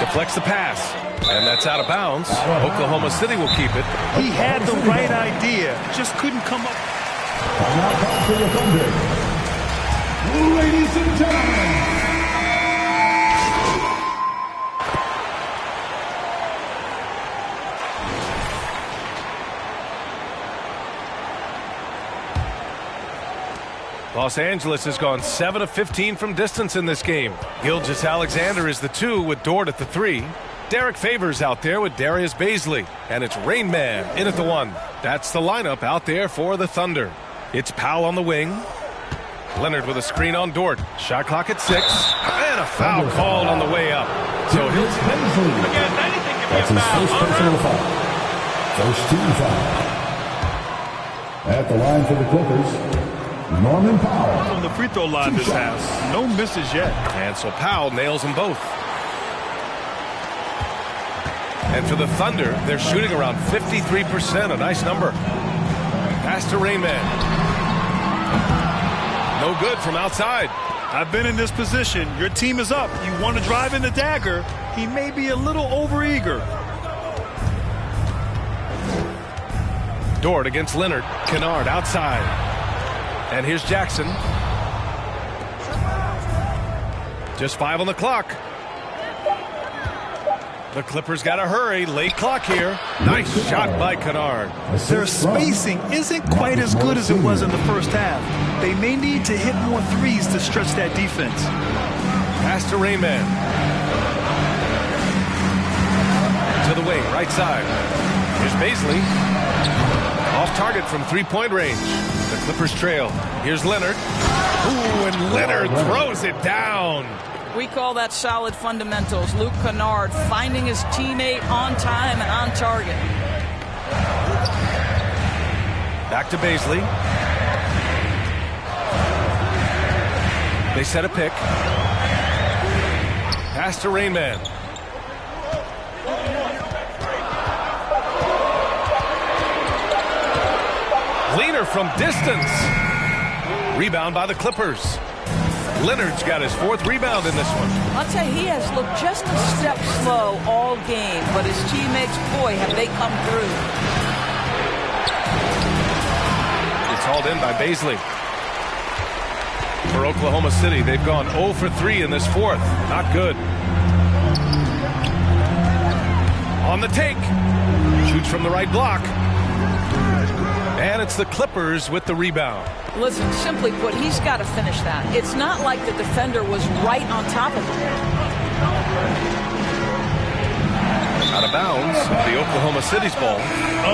Deflects the pass. And that's out of bounds. Oklahoma City will keep it. He had the right idea, just couldn't come up. Ladies and gentlemen, Los Angeles has gone 7 of 15 from distance in this game. Gilgeous-Alexander is the 2 with Dort at the 3. Derek Favors out there with Darius Baisley. And it's Rain Man in at the 1. That's the lineup out there for the Thunder. It's Powell on the wing. Leonard with a screen on Dort. Shot clock at 6. And a foul called on the way up. So he'll... Again, anything can be that's a his foul. first personal foul. First team foul. At the line for the Clippers, Norman Powell. On the free throw line this half. No misses yet. And so Powell nails them both. And for the Thunder, they're shooting around 53%, a nice number. Pass to Rain Man. No good from outside. I've been in this position. Your team is up. You want to drive in the dagger. He may be a little overeager. Dort against Leonard. Kennard outside. And here's Jackson. Just 5 on the clock. The Clippers got to hurry. Late clock here. Nice shot by Kennard. Their spacing isn't quite as good as it was in the first half. They may need to hit more threes to stretch that defense. Pass to Rain Man. To the wing, right side. Here's Baisley. Off target from 3-point range. The Clippers trail. Here's Leonard. Ooh, and Leonard throws it down. We call that solid fundamentals. Luke Kennard finding his teammate on time and on target. Back to Baisley. They set a pick. Pass to Rain Man. Leaner from distance. Rebound by the Clippers. Leonard's got his 4th rebound in this one. I'll tell you, he has looked just a step slow all game, but his teammates, boy, have they come through. It's hauled in by Baisley. For Oklahoma City, they've gone 0 for 3 in this 4th. Not good. On the take. Shoots from the right block. And it's the Clippers with the rebound. Listen, simply put, he's got to finish that. It's not like the defender was right on top of him. Out of bounds, the Oklahoma City's ball.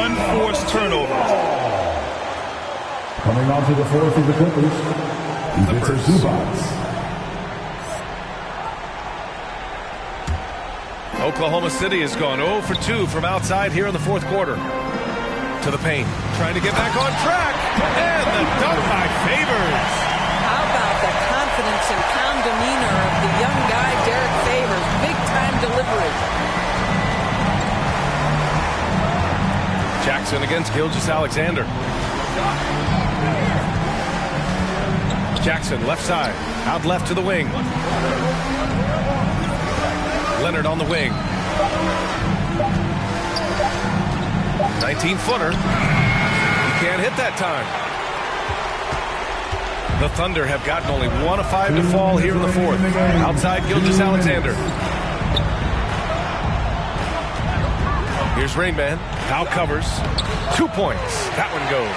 Unforced turnover. Coming on to the 4th of the Clippers, Victor Zubac. Oklahoma City has gone 0 for 2 from outside here in the 4th quarter. To the paint, trying to get back on track, and the dunk by Favors. How about the confidence and calm demeanor of the young guy, Derek Favors? Big-time delivery. Jackson against Gilgeous-Alexander. Jackson, left side, out left to the wing. Leonard on the wing. 19-footer. He can't hit that time. The Thunder have gotten only 1 of 5 to fall here in the fourth. Outside Gilgeous-Alexander. Here's Rain Man. Now covers. 2 points. That one goes.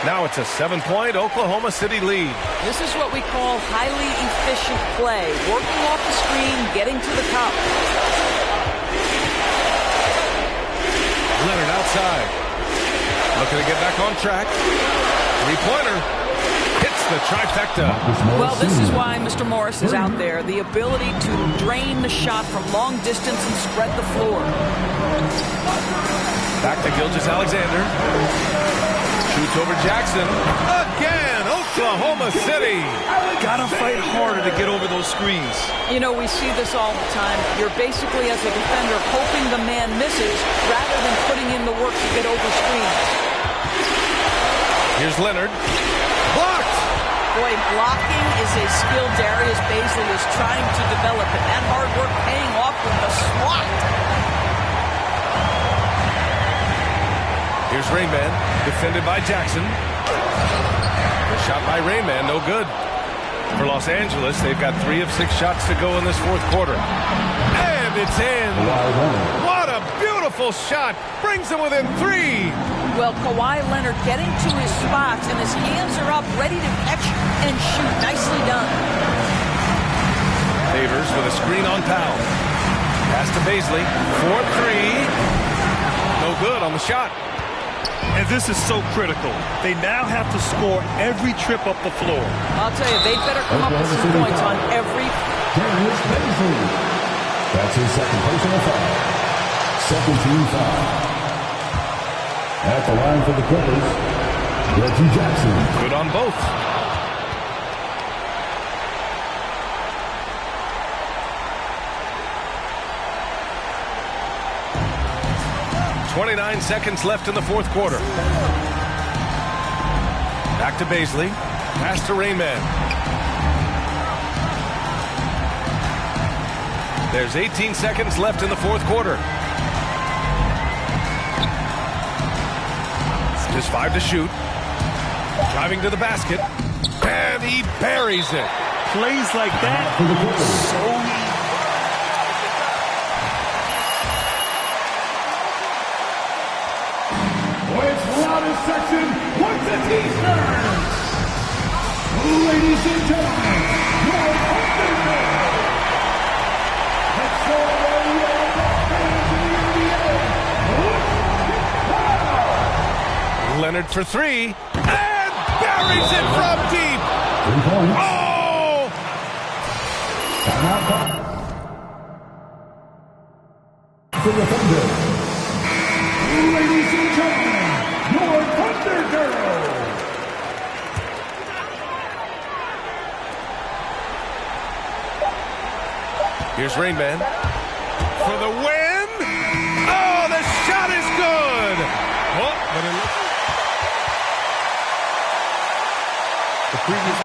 Now it's a 7-point Oklahoma City lead. This is what we call highly efficient play. Working off the screen, getting to the cup. Leonard outside. Looking to get back on track. Three-pointer. Hits the trifecta. Well, this is why Mr. Morris is out there. The ability to drain the shot from long distance and spread the floor. Back to Gilgeous-Alexander. Shoots over Jackson. Again, Oklahoma City. Gotta fight harder to get over those screens. You know, we see this all the time. You're basically, as a defender, hoping the man misses rather than putting in the work to get over screens. Here's Leonard. Blocked! Boy, blocking is a skill Darius Bazley is trying to develop, and that hard work paying off with the swat. Here's Rain Man, defended by Jackson. The shot by Rain Man, no good. For Los Angeles, they've got 3 of 6 shots to go in this fourth quarter. And it's in. What a beautiful shot. Brings them within 3. Well, Kawhi Leonard getting to his spots, and his hands are up, ready to catch and shoot. Nicely done. Favors with a screen on Powell. Pass to Bazley. 4-3. No good on the shot. And this is so critical. They now have to score every trip up the floor. I'll tell you, they better come up with some points on every. That's his second personal foul. Second team foul. At the line for the Clippers, Reggie Jackson. Good on both. .29 seconds left in the fourth quarter. Back to Bazley. Pass to Rain Man. There's 18 seconds left in the fourth quarter. Just 5 to shoot. Driving to the basket. And he buries it. Plays like that. So Loudest section, once the team turns. Ladies and gentlemen, your underdog. Let's show all the fans in the NBA. Leonard for 3. And buries it from deep. Oh! For the Thunder. Ladies and gentlemen, your Thunder Girl. Here's Rain Man for the win. Oh, the shot is good. Oh, but it looks... The previous...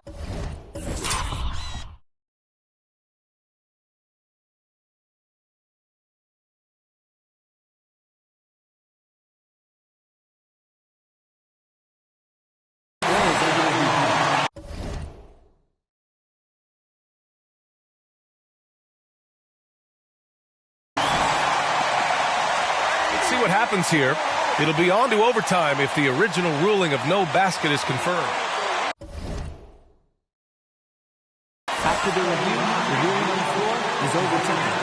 See what happens here. It'll be on to overtime if the original ruling of no basket is confirmed. After the review, the ruling on the floor is overturned.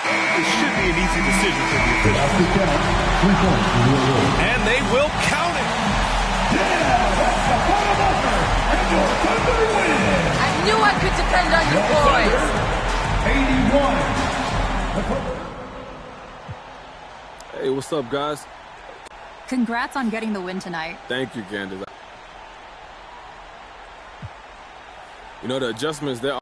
it should be an easy decision for the officials. And they will count it. I knew I could depend on you boys. 81. Hey, what's up, guys? Congrats on getting the win tonight. Thank you, Candace. You know, the adjustments there.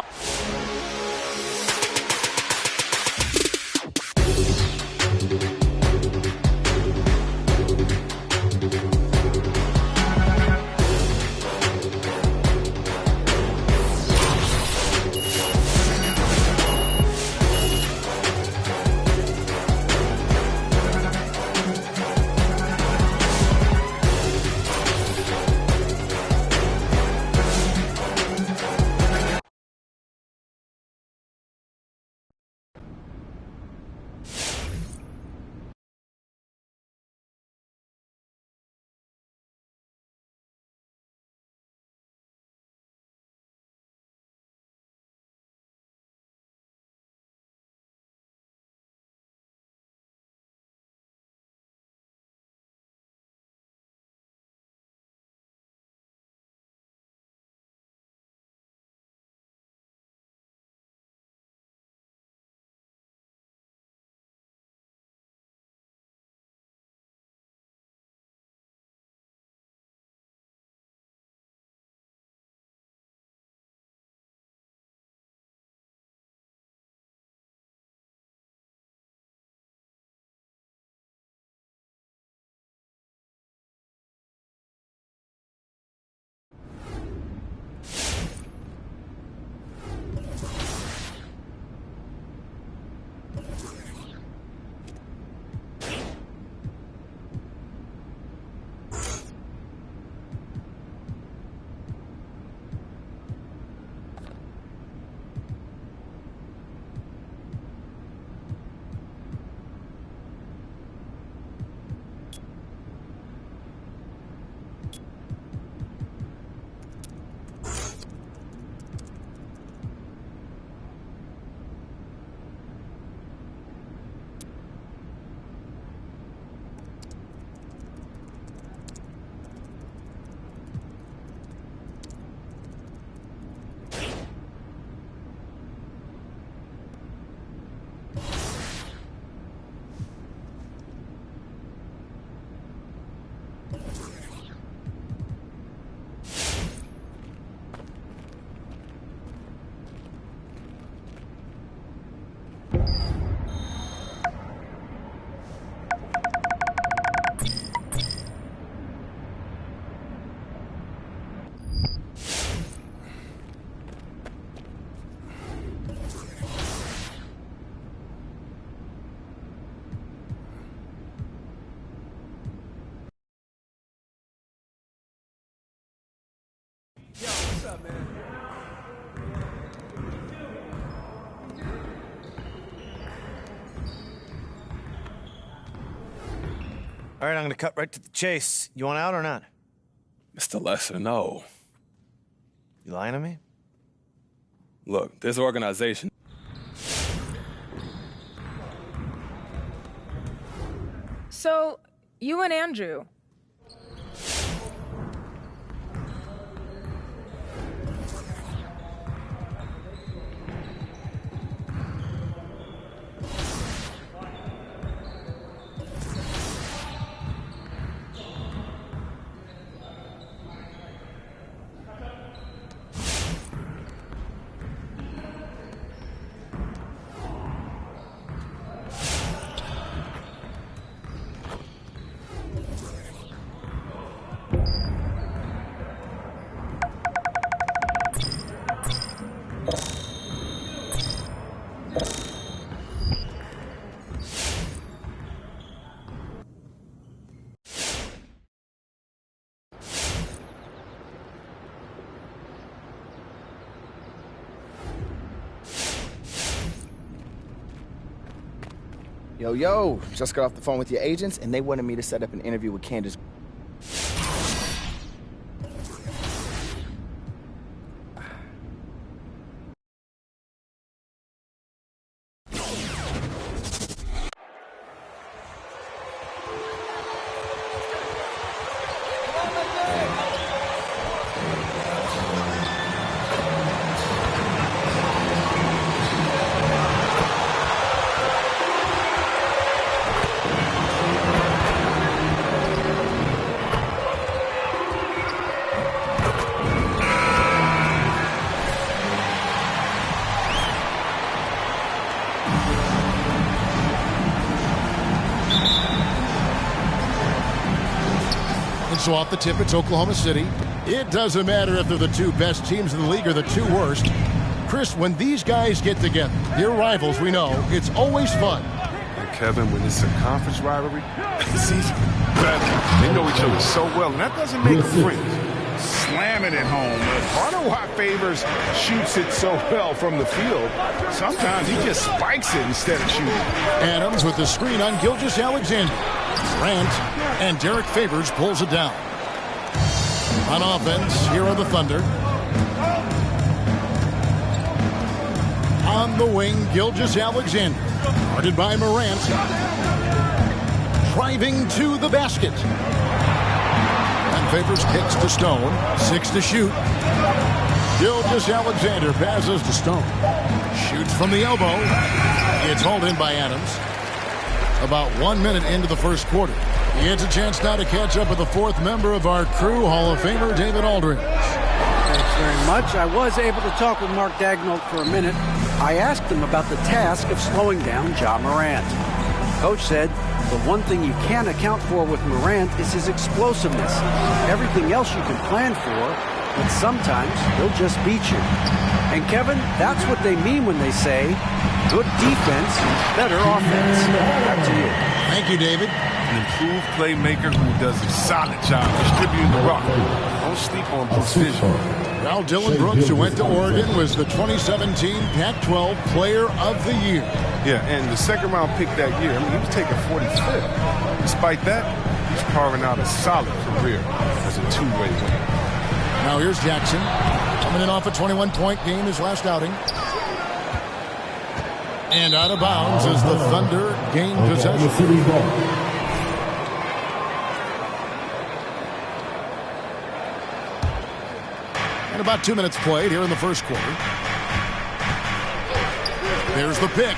Yo, what's up, man? All right, I'm going to cut right to the chase. You want out or not? Mr. Lesser, no. You lying to me? Look, this organization... So, you and Andrew... Yo, just got off the phone with your agents, and they wanted me to set up an interview with Candace. So off the tip, it's Oklahoma City. It doesn't matter if they're the two best teams in the league or the two worst. Chris, when these guys get together, they're rivals, we know, it's always fun. And Kevin, when it's a conference rivalry, it's easy. They know each other so well, and that doesn't make them friends. Slamming it home. Part of why Favors shoots it so well from the field, sometimes he just spikes it instead of shooting. Adams with the screen on Gilgeous-Alexander. Grant and Derek Favors pulls it down. On offense, here are the Thunder. On the wing, Gilgeous-Alexander. Guarded by Morant. Driving to the basket. And Favors kicks to Stone. 6 to shoot. Gilgeous-Alexander passes to Stone. Shoots from the elbow. It's hauled in by Adams. About 1 minute into the first quarter. He gets a chance now to catch up with the fourth member of our crew, Hall of Famer David Aldridge. Thanks very much. I was able to talk with Mark Daigneault for a minute. I asked him about the task of slowing down Ja Morant. Coach said the one thing you can't account for with Morant is his explosiveness. Everything else you can plan for, but sometimes he'll just beat you. And Kevin, that's what they mean when they say Good defense, better offense. Back to you. Thank you, David. An improved playmaker who does a solid job distributing the rock. Don't sleep on precision. Well, Dylan Brooks, who went to Oregon, was the 2017 Pac-12 Player of the Year. Yeah, and the second-round pick that year, I mean, he was taken 45th. Despite that, he's carving out a solid career as a two-way winner. Now here's Jackson, coming in off a 21-point game his last outing. And out of bounds as the Thunder gain possession. And about 2 minutes played here in the first quarter. There's the pick.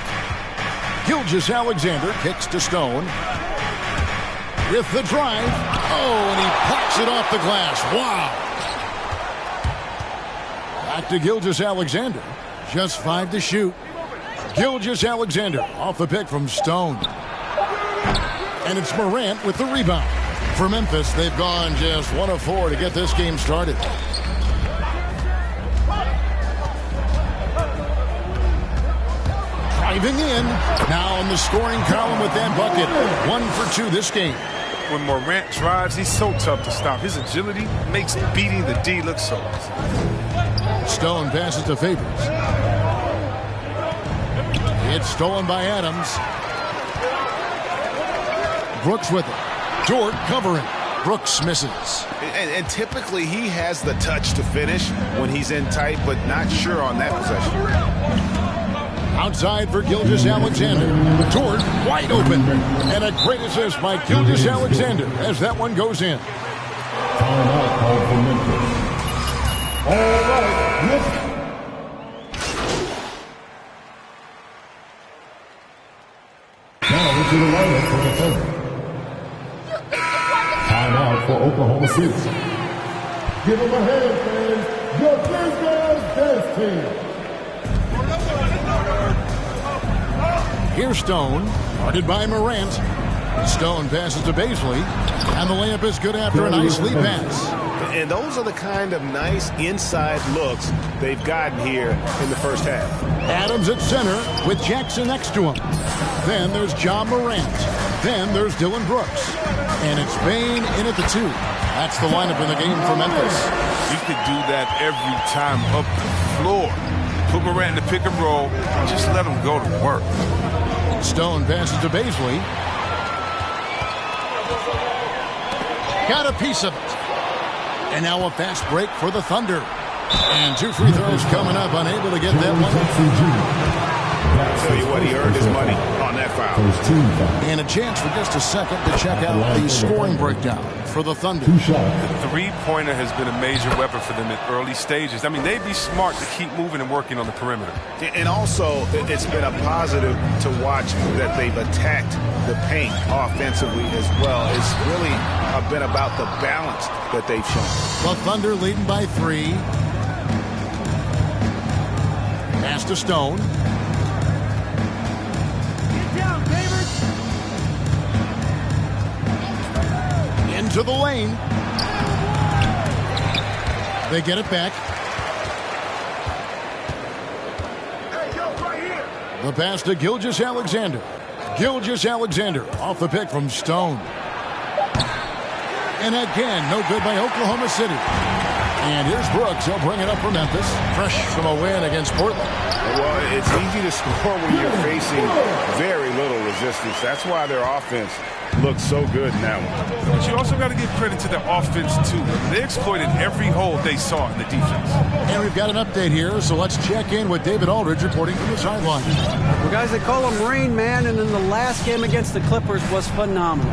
Gilgeous-Alexander kicks to Stone. With the drive. Oh, and he pops it off the glass. Wow. Back to Gilgeous-Alexander. Just 5 to shoot. Gilgeous-Alexander off the pick from Stone. And it's Morant with the rebound. For Memphis, they've gone just 1 of 4 to get this game started. Driving in. Now in the scoring column with that bucket. 1 for 2 this game. When Morant drives, he's so tough to stop. His agility makes beating the D look so easy. Stone passes to Favors. It's stolen by Adams. Brooks with it. Dort covering. Brooks misses. And typically he has the touch to finish when he's in tight, but not sure on that possession. Outside for Gilgeous-Alexander. Dort wide open. And a great assist by Gilgeous-Alexander as that one goes in. Timeout call for Memphis. All right, listen. Now into the lineup for the Thunder. Timeout for Oklahoma City. Give them a hand, fans. Your business, this team. Here's Stone, guarded by Morant. Stone passes to Baisley, and the layup is good after a nice lead pass. And those are the kind of nice inside looks they've gotten here in the first half. Adams at center with Jackson next to him. Then there's Ja Morant. Then there's Dylan Brooks. And it's Bane in at the 2. That's the lineup in the game for Memphis. You could do that every time up the floor. Put Morant in the pick and roll. Just let him go to work. Stone passes to Baisley. Got a piece of it. And now a fast break for the Thunder. And 2 free throws coming up, unable to get that one. I'll tell you what, he earned his money on that foul. And a chance for just a second to check out the scoring breakdown for the Thunder. The three-pointer has been a major weapon for them in early stages. I mean, they'd be smart to keep moving and working on the perimeter. And also, it's been a positive to watch that they've attacked the paint offensively as well. It's really been about the balance that they've shown. The Thunder leading by 3. Pass to Stone. Into the lane. They get it back. The pass to Gilgeous-Alexander. Gilgeous-Alexander off the pick from Stone. And again, no good by Oklahoma City. And here's Brooks. He'll bring it up for Memphis. Fresh from a win against Portland. Well, it's easy to score when you're facing very little resistance. That's why their offense looks so good in that one. But you also got to give credit to their offense, too. They exploited every hole they saw in the defense. And we've got an update here, so let's check in with David Aldridge reporting from the sideline. Well, guys, they call him Rain Man, and in the last game against the Clippers was phenomenal.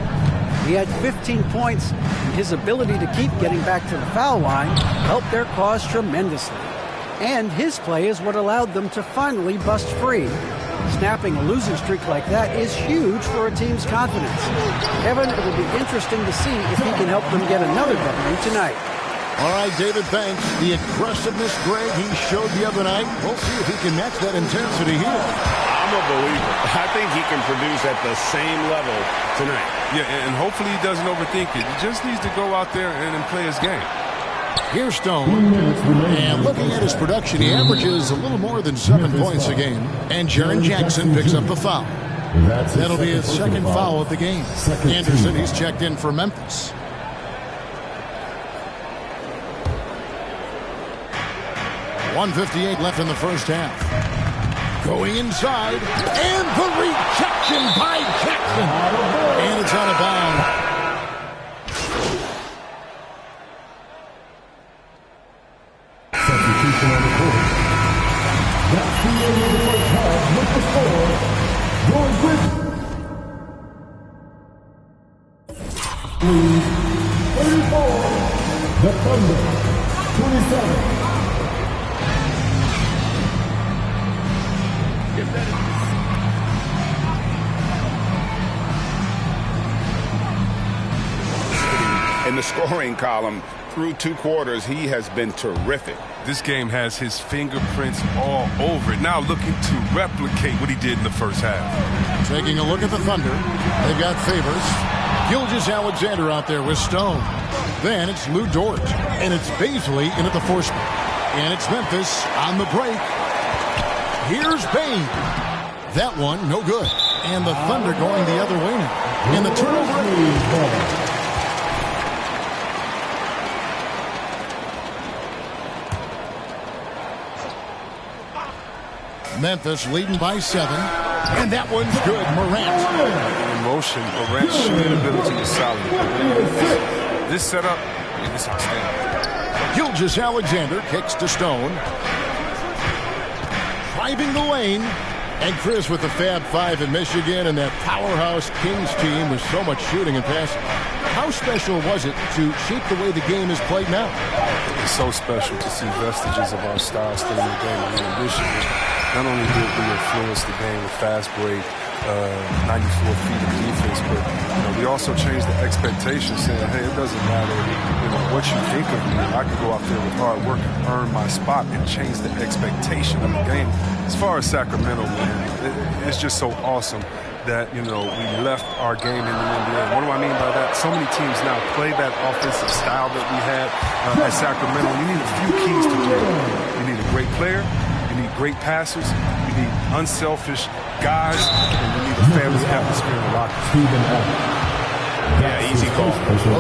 He had 15 points, and his ability to keep getting back to the foul line helped their cause tremendously. And his play is what allowed them to finally bust free. Snapping a losing streak like that is huge for a team's confidence. Evan, it'll be interesting to see if he can help them get another W tonight. All right, David, thanks. The aggressiveness, Greg, he showed the other night. We'll see if he can match that intensity here. I'm a believer. I think he can produce at the same level tonight. Yeah, and hopefully he doesn't overthink it. He just needs to go out there and play his game. Here's Stone. And looking at his production, he averages a little more than 7 points a game. And Jaren Jackson picks up the foul. That'll be his second foul of the game. Anderson, he's checked in for Memphis. .158 left in the first half. Going inside, and the rejection by Jackson. And it's out of bounds. Substitution on the court. That's the end of the first half with the score. Going with Please, 34, the Thunder, 27. In the scoring column, through 2 quarters, he has been terrific. This game has his fingerprints all over it. Now looking to replicate what he did in the first half. Taking a look at the Thunder. They've got Favors. Gilgeous-Alexander out there with Stone. Then it's Lou Dort. And it's Baisley in at the 4 spot. And it's Memphis on the break. Here's Bain. That one, no good. And the Thunder going the other way now. And the turnover. Memphis leading by 7. And that one's good. Morant. In motion, Morant's shooting ability is solid. This setup is outstanding. Gilgeous-Alexander kicks to Stone. Driving the lane. And Chris with the Fab Five in Michigan and that powerhouse Kings team with so much shooting and passing. How special was it to shape the way the game is played now? It's so special to see vestiges of our style still in the game. In Michigan, not only did we influence the game with fast break, 94 feet of defense, but we also changed the expectation, saying, hey, it doesn't matter what you think of me. I can go out there with hard work and earn my spot and change the expectation of the game. As far as Sacramento, man, it's just so awesome that, we left our game in the NBA. What do I mean by that? So many teams now play that offensive style that we had at Sacramento. You need a few keys to do it. You need a great player. You need great passers. You need unselfish guys. And you need a family atmosphere in the locker room. Yeah, easy call.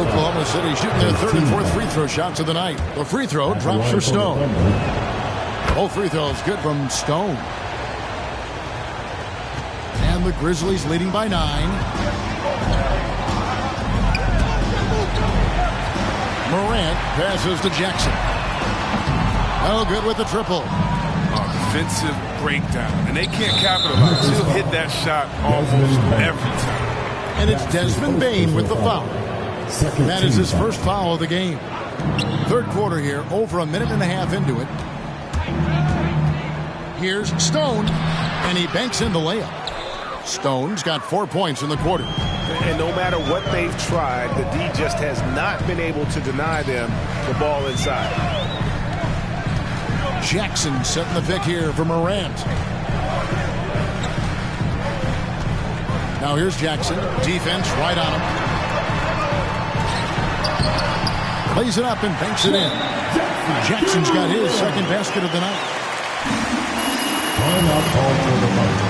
Oklahoma City shooting their 3rd and 4th free throw shots of the night. The free throw drops for Stone. Both free throws good from Stone. And the Grizzlies leading by 9. Morant passes to Jackson. Oh, good with the triple. Defensive breakdown. And they can't capitalize. He'll hit that shot almost every time. And it's Desmond Bain with the foul. That is his first foul of the game. 3rd quarter here, over a minute and a half into it. Here's Stone, and he banks in the layup. Stone's got 4 points in the quarter. And no matter what they've tried, the D just has not been able to deny them the ball inside. Jackson setting the pick here for Morant. Now here's Jackson. Defense right on him. Plays it up and banks it in. Jackson's got his second basket of the night. Timeout call for the Thunder.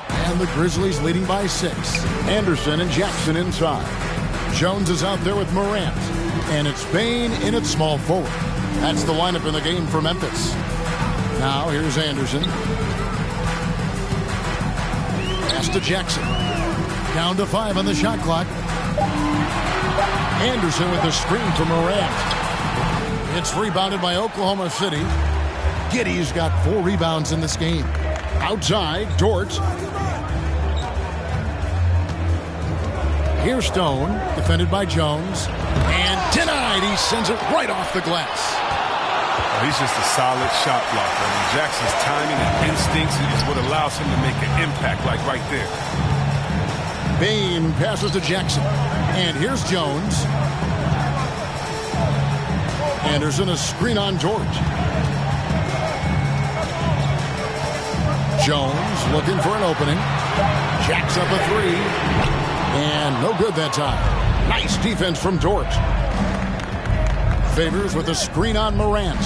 And the Grizzlies leading by 6. Anderson and Jackson inside. Jones is out there with Morant. And it's Bain in at small forward. That's the lineup in the game for Memphis. Now here's Anderson. Pass to Jackson. Down to 5 on the shot clock. Anderson with the screen for Morant. It's rebounded by Oklahoma City. Giddey's got 4 rebounds in this game. Outside, Dort. Here's Stone, defended by Jones. And denied. He sends it right off the glass. He's just a solid shot blocker. I mean, Jackson's timing and instincts is what allows him to make an impact like right there. Bain passes to Jackson. And here's Jones. Anderson, a screen on George. Jones looking for an opening. Jacks up a three. And no good that time. Nice defense from Dort. Favors with a screen on Morant.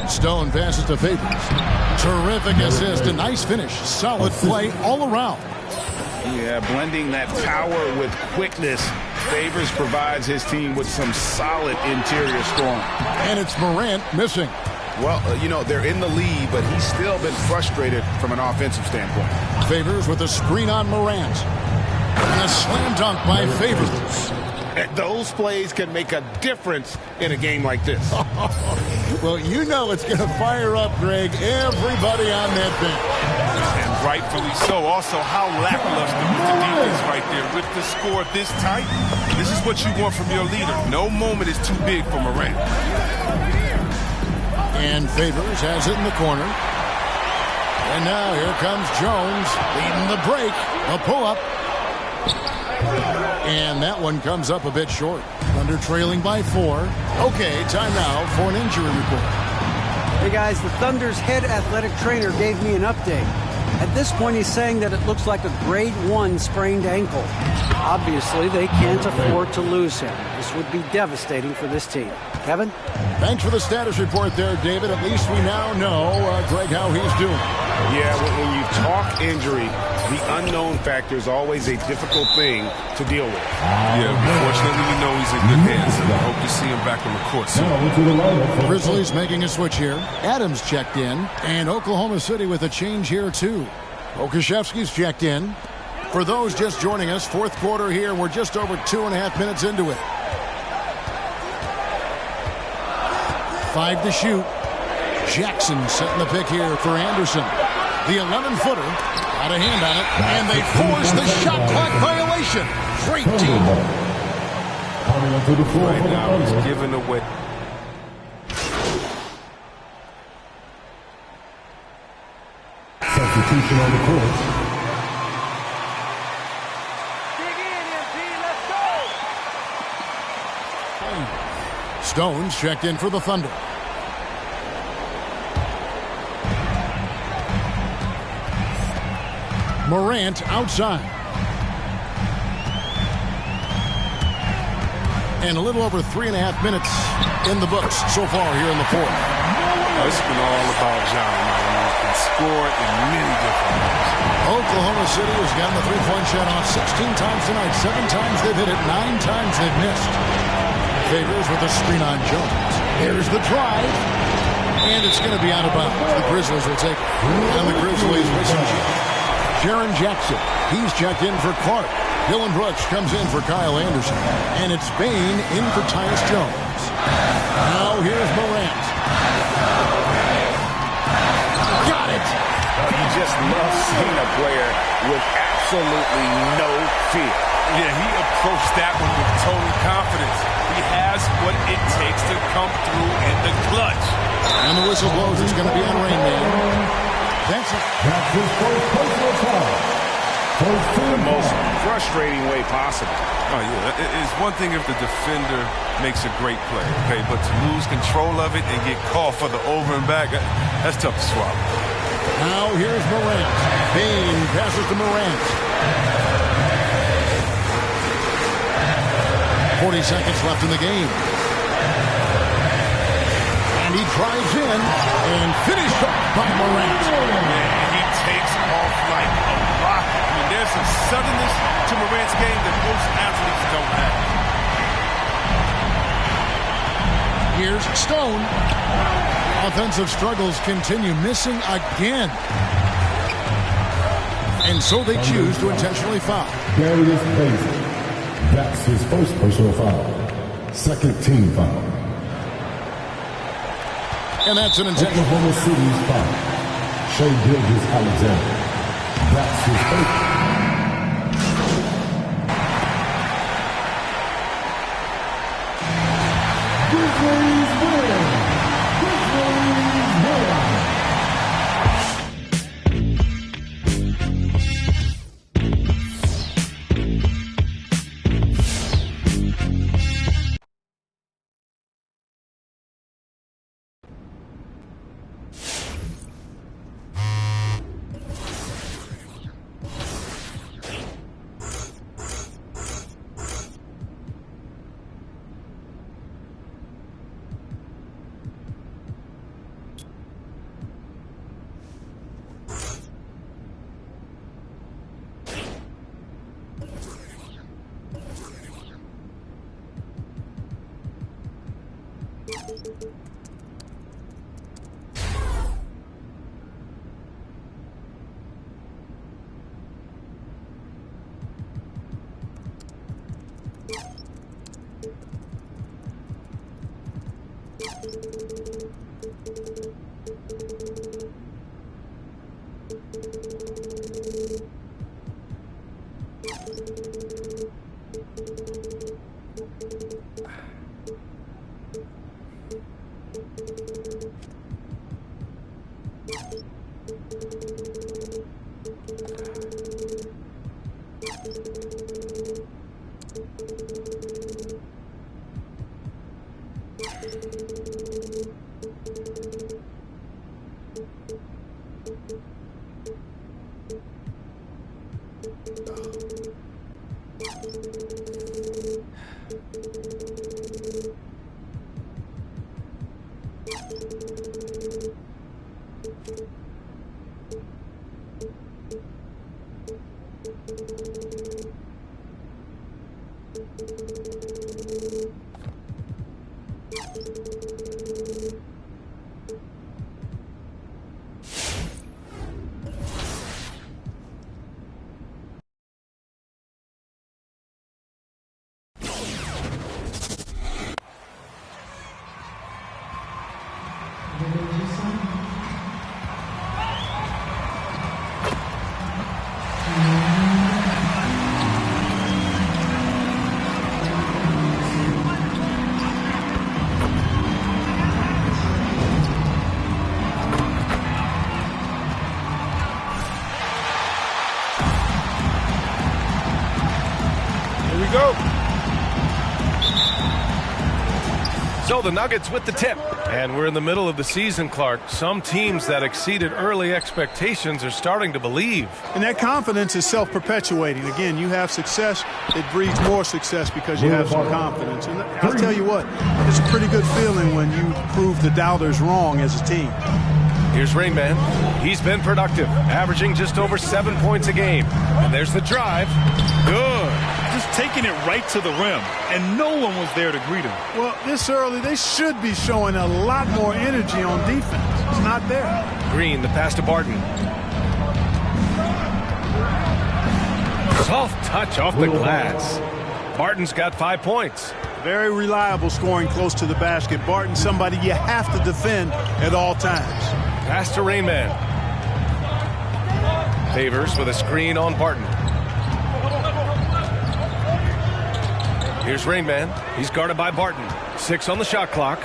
Stone passes to Favors. Terrific assist. A nice finish. Solid play all around. Yeah, blending that power with quickness. Favors provides his team with some solid interior scoring. And it's Morant missing. Well, they're in the lead, but he's still been frustrated from an offensive standpoint. Favors with a screen on Morant. And a slam dunk by Favors. Those plays can make a difference in a game like this. Well, it's going to fire up, Greg, everybody on that bench. And rightfully so. Also, how lackluster was the defense right there. With the score this tight, this is what you want from your leader. No moment is too big for Morant. And Favors has it in the corner. And now here comes Jones leading the break. A pull-up. And that one comes up a bit short. Thunder trailing by 4. Okay, time now for an injury report. Hey guys, the Thunder's head athletic trainer gave me an update. At this point, he's saying that it looks like a grade 1 sprained ankle. Obviously, they can't afford to lose him. This would be devastating for this team. Kevin? Thanks for the status report there, David. At least we now know, Greg, how he's doing. Yeah, when you talk injury, the unknown factor is always a difficult thing to deal with. Yeah, fortunately, we know he's in good hands, and I hope to see him back on the court soon. Grizzlies making a switch here. Adams checked in, and Oklahoma City with a change here, too. Okashevsky's checked in. For those just joining us, fourth quarter here, we're just over 2.5 minutes into it. 5 to shoot. Jackson setting the pick here for Anderson. The 11-footer, got a hand on it, and they force the shot clock violation. Great team. Right now, he's giving away. Substitution on the court. Stones checked in for the Thunder. Morant outside. And a little over 3.5 minutes in the books so far here in the fourth. It's been all about John. He can score in many different ways. Oklahoma City has gotten the three-point shot off 16 times tonight. 7 times they've hit it, 9 times they've missed. Favors with a screen on Jones. Here's the drive. And it's going to be out of bounds. The Grizzlies will take it. And the Grizzlies with some Jaren Jackson, he's checked in for Clark. Dylan Brooks comes in for Kyle Anderson. And it's Bain in for Tyus Jones. Now here's Morant. Got it! You just love seeing a player with absolutely no fear. Yeah, he approached that one with total confidence. He has what it takes to come through in the clutch. And the whistle blows. It's going to be on Rain Man. That's his first personal foul. The most frustrating way possible. Oh, yeah. It's one thing if the defender makes a great play, okay? But to lose control of it and get called for the over and back, that's tough to swallow. Now here's Morant. Bain passes to Morant. 40 seconds left in the game. And he drives in and finished off by Morant. Man, he takes off like a rocket. I mean, there's a suddenness to Morant's game that most athletes don't have. Here's Stone. Offensive struggles continue, missing again. And so they choose to intentionally foul. Darius Bazley. That's his first personal foul. Second team foul. And that's an intentional. Oklahoma City's foul. Shea Gilgeous-Alexander. That's his first. Grizzlies win. Grizzlies win. So the Nuggets with the tip. And we're in the middle of the season, Clark. Some teams that exceeded early expectations are starting to believe. And that confidence is self-perpetuating. Again, you have success, it breeds more success because you have some confidence. And I'll tell you what, it's a pretty good feeling when you prove the doubters wrong as a team. Here's Rain Man. He's been productive, averaging just over 7 points a game. And there's the drive. Good. Just taking it right to the rim, and no one was there to greet him. Well, this early, they should be showing a lot more energy on defense. It's not there. Green, the pass to Barton. Soft touch off the glass. Barton's got 5 points. Very reliable scoring close to the basket. Barton, somebody you have to defend at all times. Pass to Rain Man. Favors with a screen on Barton. Here's Rain Man. He's guarded by Barton. 6 on the shot clock.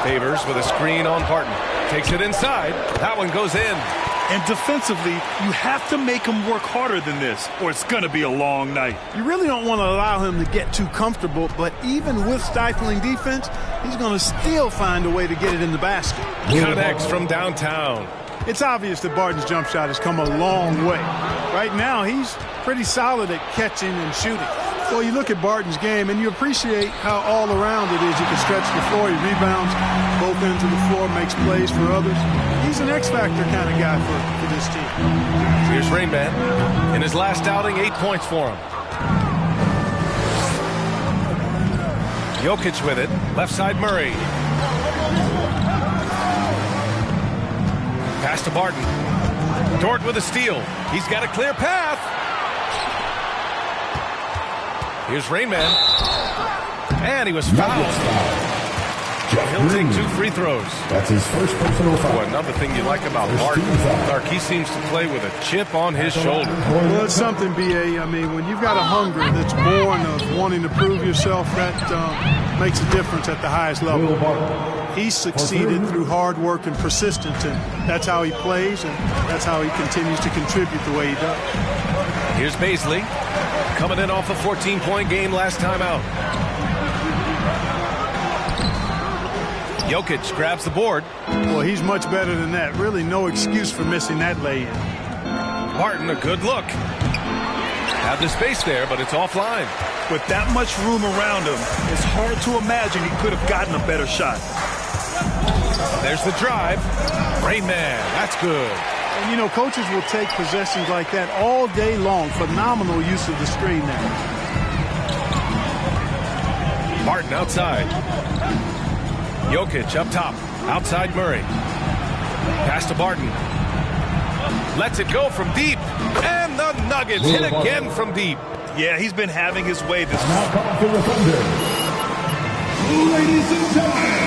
Favors with a screen on Barton. Takes it inside. That one goes in. And defensively, you have to make him work harder than this, or it's going to be a long night. You really don't want to allow him to get too comfortable, but even with stifling defense, he's going to still find a way to get it in the basket. Connects from downtown. It's obvious that Barton's jump shot has come a long way. Right now, he's pretty solid at catching and shooting. Well, you look at Barton's game, and you appreciate how all-around it is. He can stretch the floor. He rebounds both ends of the floor, makes plays for others. He's an X-factor kind of guy for this team. Here's Rain Man. In his last outing, 8 points for him. Jokic with it. Left side Murray. Pass to Barton. Dort with a steal. He's got a clear path. Here's Rain Man. And he was fouled. He'll take 2 free throws. That's his first personal foul. Boy, another thing you like about Barton, Clark, he seems to play with a chip on his shoulder. Well, it's something, B.A. I mean, when you've got a hunger that's born of wanting to prove yourself, that makes a difference at the highest level. He's succeeded through hard work and persistence, and that's how he plays, and that's how he continues to contribute the way he does. Here's Baisley, coming in off a 14-point game last time out. Jokic grabs the board. Well, he's much better than that. Really no excuse for missing that lay-in. Barton, a good look. Had the space there, but it's offline. With that much room around him, it's hard to imagine he could have gotten a better shot. There's the drive. Rain Man, that's good. And, you know, coaches will take possessions like that all day long. Phenomenal use of the screen there. Barton outside. Jokic up top. Outside Murray. Pass to Barton. Lets it go from deep. And the Nuggets hit again from deep. Yeah, he's been having his way this Now coming to the Thunder. Ladies and gentlemen.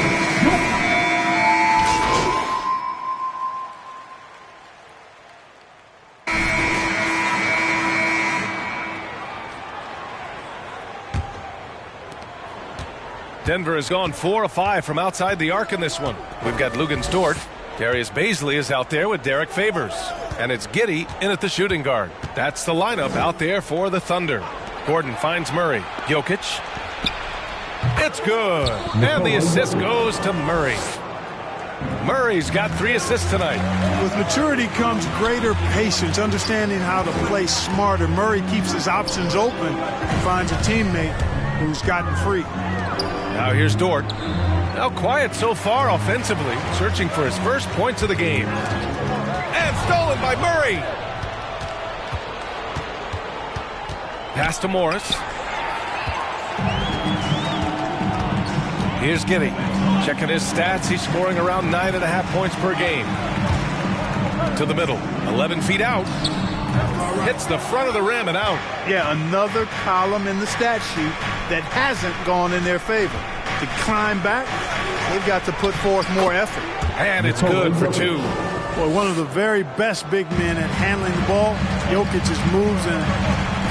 Denver has gone 4 of 5 from outside the arc in this one. We've got Luguentz Dort. Darius Baisley is out there with Derek Favors. And it's Giddey in at the shooting guard. That's the lineup out there for the Thunder. Gordon finds Murray. Jokic. It's good. And the assist goes to Murray. Murray's got 3 assists tonight. With maturity comes greater patience, understanding how to play smarter. Murray keeps his options open and finds a teammate who's gotten free. Now here's Dort. Now quiet so far offensively, searching for his first points of the game. And stolen by Murray. Pass to Morris. Here's Giddey. Checking his stats, he's scoring around 9.5 points per game. To the middle, 11 feet out. Hits the front of the rim and out. Yeah, another column in the stat sheet that hasn't gone in their favor. To climb back, they've got to put forth more effort. And it's good for 2. Boy, one of the very best big men at handling the ball. Jokic's moves and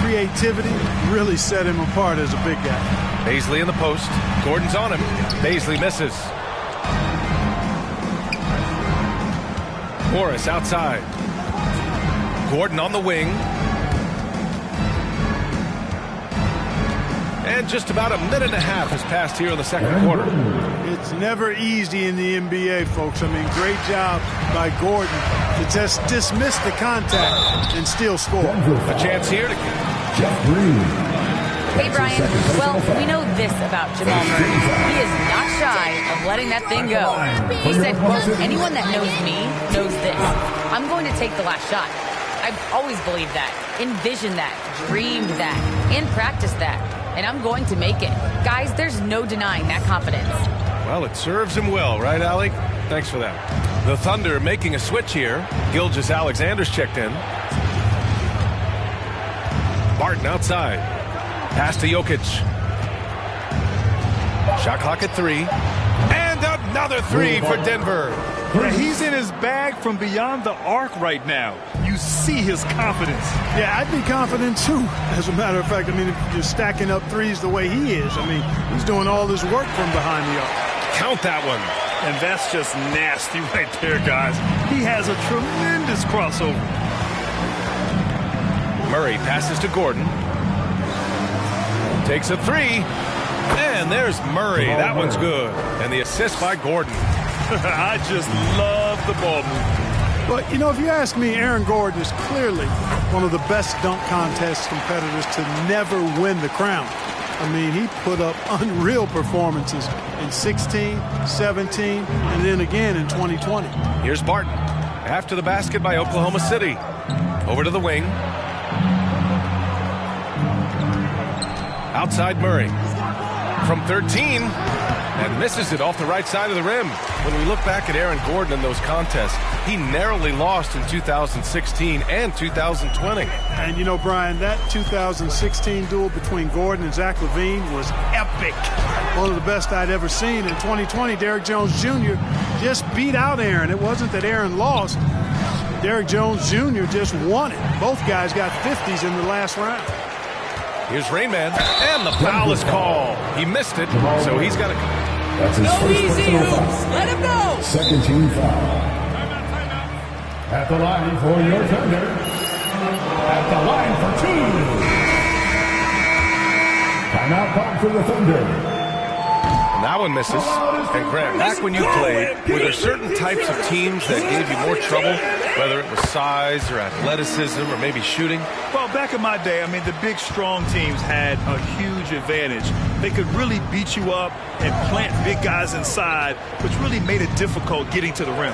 creativity really set him apart as a big guy. Baisley in the post. Gordon's on him. Baisley misses. Morris outside. Gordon on the wing. And just about a minute and a half has passed here in the second quarter. It's never easy in the NBA, folks. I mean, great job by Gordon to just dismiss the contact and still score. A chance here to Hey, Brian. Well, we know this about Jamal Murray. He is not shy of letting that thing go. He said, quote, anyone that knows me knows this. I'm going to take the last shot. I've always believed that, envisioned that, dreamed that, and practiced that. And I'm going to make it. Guys, there's no denying that confidence. Well, it serves him well, right, Allie? Thanks for that. The Thunder making a switch here. Gilgeous-Alexander's checked in. Barton outside. Pass to Jokic. Shot clock at 3. And another 3 for Denver. Yeah, he's in his bag from beyond the arc right now. You see his confidence. Yeah, I'd be confident too, as a matter of fact. I mean, if you're stacking up threes the way he is, I mean, he's doing all this work from behind the arc. Count that one. And that's just nasty right there, guys. He has a tremendous crossover. Murray passes to Gordon. Takes a 3. And there's Murray. That one's good. And the assist by Gordon. I just love the ball movement. But, you know, if you ask me, Aaron Gordon is clearly one of the best dunk contest competitors to never win the crown. I mean, he put up unreal performances in 16, 17, and then again in 2020. Here's Barton. After the basket by Oklahoma City. Over to the wing. Outside Murray. From 13. And misses it off the right side of the rim. When we look back at Aaron Gordon in those contests, he narrowly lost in 2016 and 2020. And, you know, Brian, that 2016 duel between Gordon and Zach LaVine was epic. One of the best I'd ever seen. In 2020, Derrick Jones Jr. just beat out Aaron. It wasn't that Aaron lost. Derrick Jones Jr. just won it. Both guys got 50s in the last round. Here's Rainman, and the foul is called. He missed it, so he's got to... That's his No first easy personal hoops. foul. Let him know. Second team foul. At the line for your Thunder. At the line for 2. Timeout called for the Thunder. And that one misses. And Grant, back when you played, were there certain types of teams that gave you more trouble, whether it was size or athleticism or maybe shooting? Well, back in my day, I mean, the big, strong teams had a huge advantage. They could really beat you up and plant big guys inside, which really made it difficult getting to the rim.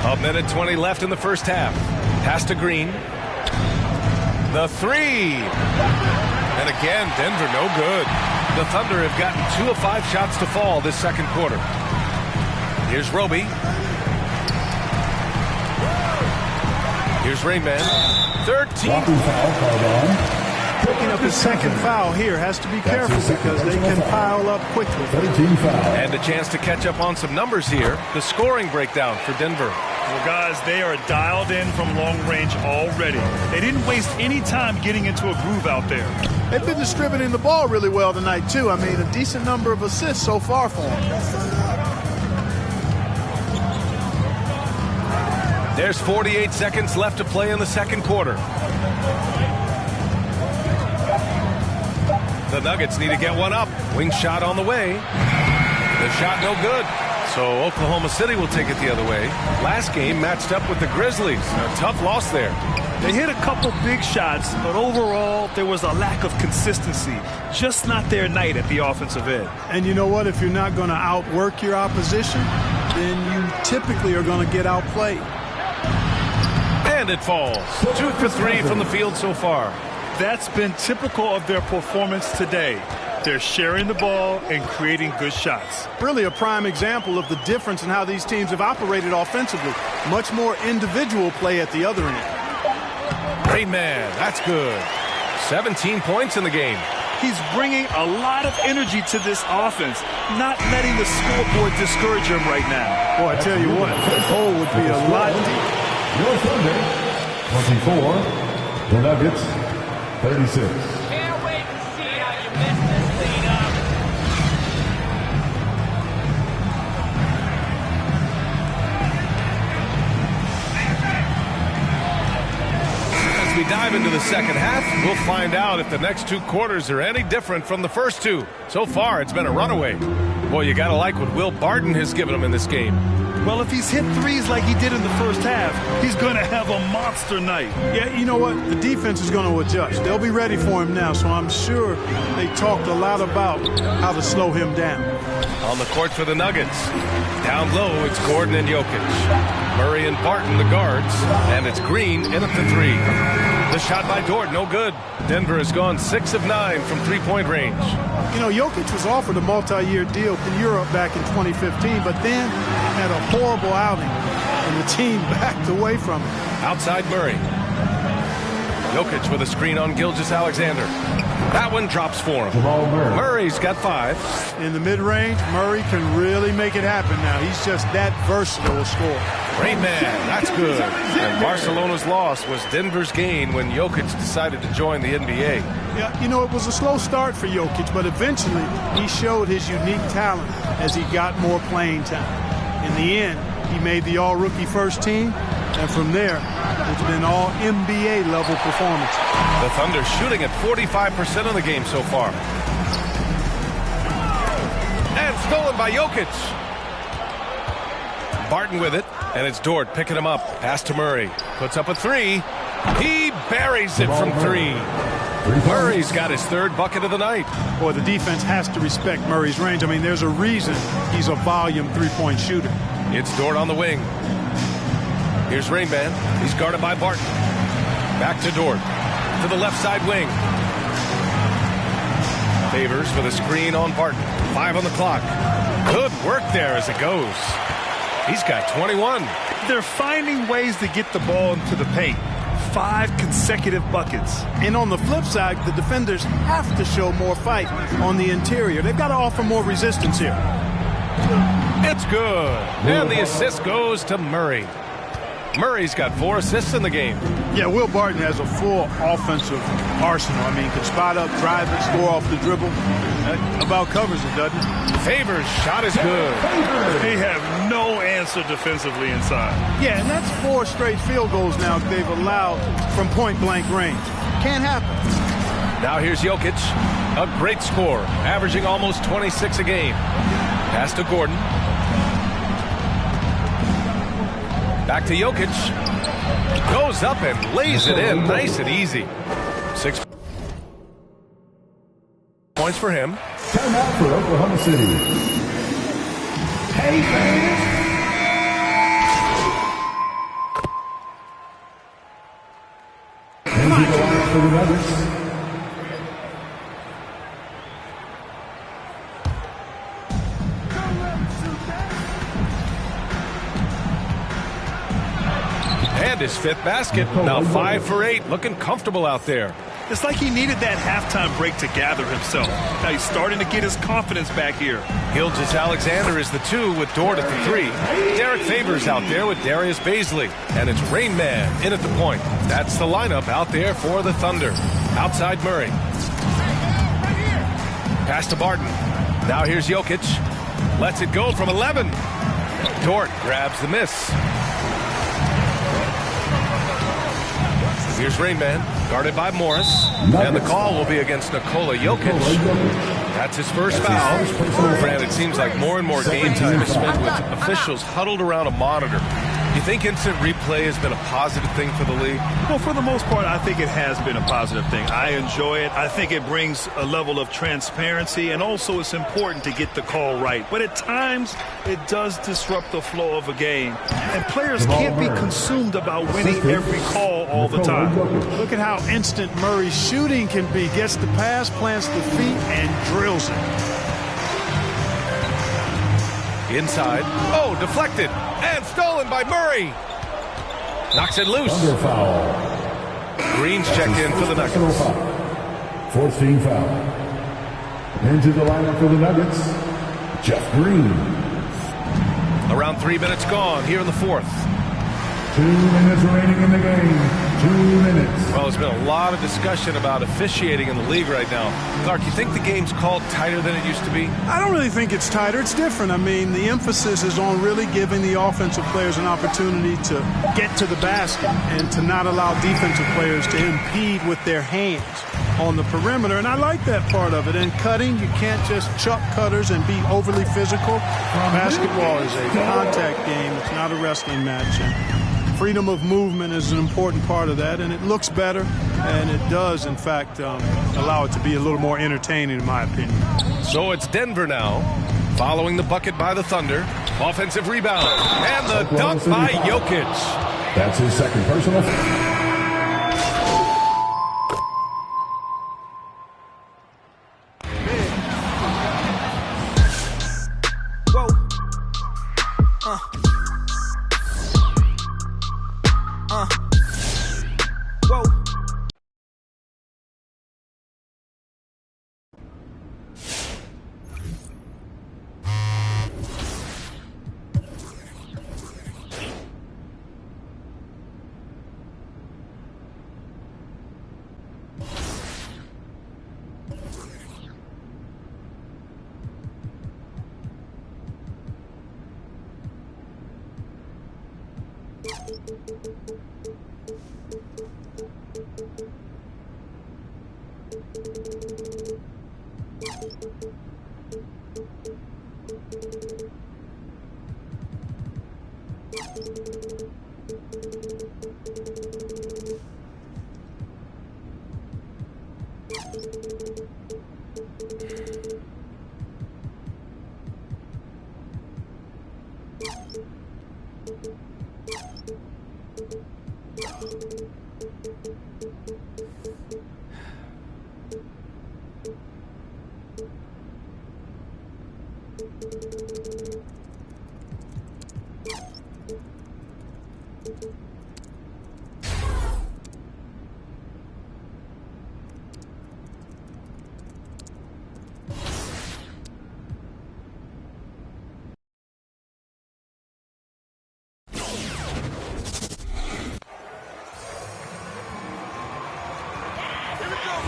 A minute 20 left in the first half. Pass to Green. The 3. And again, Denver no good. The Thunder have gotten 2 of 5 shots to fall this second quarter. Here's Roby. Here's Rainman. 13. Picking up his second foul here, has to be careful because they can pile up quickly. And a chance to catch up on some numbers here. The scoring breakdown for Denver. Well, guys, they are dialed in from long range already. They didn't waste any time getting into a groove out there. They've been distributing the ball really well tonight, too. I mean, a decent number of assists so far for them. There's 48 seconds left to play in the second quarter. The Nuggets need to get one up. Wing shot on the way. The shot no good. So Oklahoma City will take it the other way. Last game matched up with the Grizzlies. A tough loss there. They hit a couple big shots, but overall there was a lack of consistency. Just not their night at the offensive end. And you know what? If you're not going to outwork your opposition, then you typically are going to get outplayed. And it falls. 2 for 3 from the field so far. That's been typical of their performance today. They're sharing the ball and creating good shots. Really a prime example of the difference in how these teams have operated offensively. Much more individual play at the other end. Rainman, that's good. 17 points in the game. He's bringing a lot of energy to this offense, not letting the scoreboard discourage him right now. Boy, I tell you what, the hole would be a lot deeper. Your Sunday, 24, the Nuggets, 36. Can't wait to see how you mess this thing up. As we dive into the second half, we'll find out if the next 2 quarters are any different from the first 2. So far, it's been a runaway. Boy, you gotta like what Will Barton has given him in this game. Well, if he's hit threes like he did in the first half, he's going to have a monster night. Yeah, you know what? The defense is going to adjust. They'll be ready for him now, so I'm sure they talked a lot about how to slow him down. On the court for the Nuggets. Down low, it's Gordon and Jokic. Murray and Barton, the guards. And it's Green in at the 3. The shot by Dort, no good. Denver has gone 6 of 9 from three-point range. You know, Jokic was offered a multi-year deal in Europe back in 2015, but then had a horrible outing, and the team backed away from him. Outside Murray. Jokic with a screen on Gilgeous-Alexander. That one drops for him. Murray's got 5. In the mid-range, Murray can really make it happen now. He's just that versatile a scorer. Rainman, that's good. And Barcelona's loss was Denver's gain when Jokic decided to join the NBA. Yeah, you know, it was a slow start for Jokic, but eventually he showed his unique talent as he got more playing time. In the end, he made the all-rookie first team, and from there, it's been all NBA-level performance. The Thunder shooting at 45% of the game so far. And stolen by Jokic. Barton with it, and it's Dort picking him up. Pass to Murray. Puts up a 3. He buries it from 3. Murray's got his 3rd bucket of the night. Boy, the defense has to respect Murray's range. I mean, there's a reason he's a volume three-point shooter. It's Dort on the wing. Here's Rainman. He's guarded by Barton. Back to Dort. To the left side wing. Favors with a screen on Barton. 5 on the clock. Good work there as it goes. He's got 21. They're finding ways to get the ball into the paint. 5 consecutive buckets. And on the flip side, the defenders have to show more fight on the interior. They've got to offer more resistance here. It's good. And the assist goes to Murray. Murray's got 4 assists in the game. Yeah, Will Barton has a full offensive arsenal. I mean, can spot up, drive it, score off the dribble. That about covers it, doesn't it? Favors shot is good. They have no answer defensively inside. Yeah, and that's 4 straight field goals now they've allowed from point-blank range. Can't happen. Now here's Jokic, a great scorer, averaging almost 26 a game. Pass to Gordon. Back to Jokic. Goes up and lays it in nice and easy. 6 points for him. Timeout for Oklahoma City. Hey, fans! For the Nuggets. his 5th basket. Now 5 for 8. Looking comfortable out there. It's like he needed that halftime break to gather himself. Now he's starting to get his confidence back here. Gilgeous-Alexander is the 2 with Dort at the 3. Derek Favors out there with Darius Baisley. And it's Rain Man in at the point. That's the lineup out there for the Thunder. Outside Murray. Pass to Barton. Now here's Jokic. Lets it go from 11. Dort grabs the miss. Here's Rain Man, guarded by Morris. And the call will be against Nikola Jokic. That's his first foul. Fran, it seems like more and more game time is spent with officials huddled around a monitor. Do you think instant replay has been a positive thing for the league? Well, for the most part, I think it has been a positive thing. I enjoy it. I think it brings a level of transparency, and also it's important to get the call right. But at times, it does disrupt the flow of a game. And players can't be consumed about winning every call all the time. Look at how instant Murray's shooting can be. Gets the pass, plants the feet, and drills it. Inside. Oh, deflected. And stolen by Murray. Knocks it loose. Thunder foul. Green's checked in for the Nuggets. 4th team foul. Into the lineup for the Nuggets, Jeff Green. Around 3 minutes gone here in the 4th. 2 minutes remaining in the game. 2 minutes. Well, there's been a lot of discussion about officiating in the league right now. Clark, you think the game's called tighter than it used to be? I don't really think it's tighter. It's different. I mean, the emphasis is on really giving the offensive players an opportunity to get to the basket and to not allow defensive players to impede with their hands on the perimeter. And I like that part of it. And cutting, you can't just chuck cutters and be overly physical. Basketball is a contact game. It's not a wrestling match. And freedom of movement is an important part of that, and it looks better, and it does, in fact, allow it to be a little more entertaining, in my opinion. So it's Denver now, following the bucket by the Thunder. Offensive rebound, and the dunk by Jokic. That's his 2nd personal.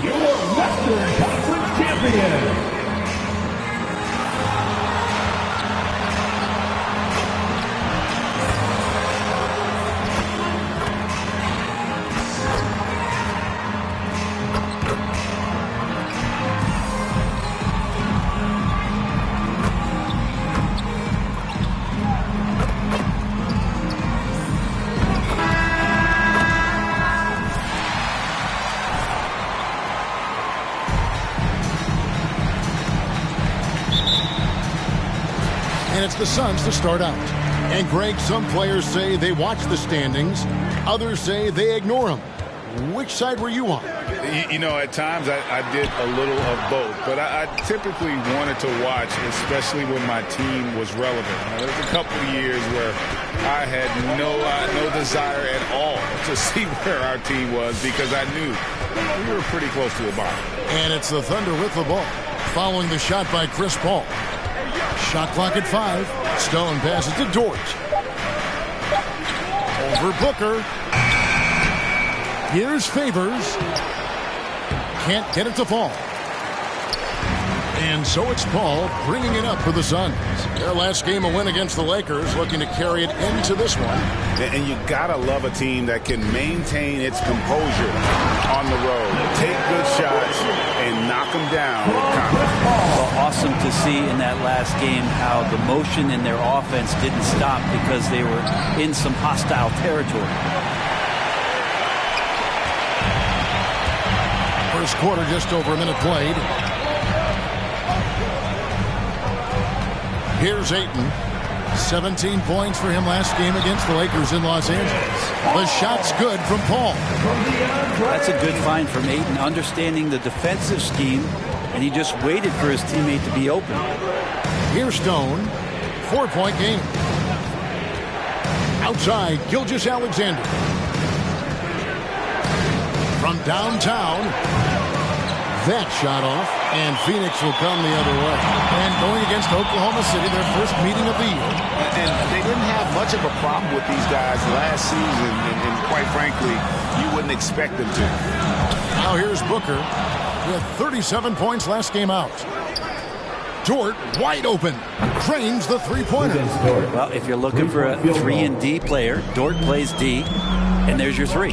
Your Western Conference champion. And it's the Suns to start out. And, Greg, some players say they watch the standings. Others say they ignore them. Which side were you on? You know, at times I did a little of both, but I typically wanted to watch, especially when my team was relevant. Now, there's a couple of years where I had no desire at all to see where our team was because I knew we were pretty close to the bottom. And it's the Thunder with the ball, following the shot by Chris Paul. Shot clock at 5. Stone passes to Dort. Over Booker. Here's Favors. Can't get it to fall. And so it's Paul bringing it up for the Suns. Their last game, a win against the Lakers, looking to carry it into this one. And you gotta love a team that can maintain its composure on the road, take good shots, and knock them down with confidence. Well, awesome to see in that last game how the motion in their offense didn't stop because they were in some hostile territory. First quarter, just over a minute played. Here's Ayton. 17 points for him last game against the Lakers in Los Angeles. The shot's good from Paul. That's a good find from Ayton, understanding the defensive scheme, and he just waited for his teammate to be open. Here's Stone. 4-point game. Outside, Gilgeous-Alexander. From downtown. That shot off, and Phoenix will come the other way. And going against Oklahoma City, their first meeting of the year. And they didn't have much of a problem with these guys last season, and quite frankly, you wouldn't expect them to. Now here's Booker with 37 points last game out. Dort wide open, cranes the three-pointer. Well, if you're looking for a 3-and-D player, Dort plays D, and there's your 3.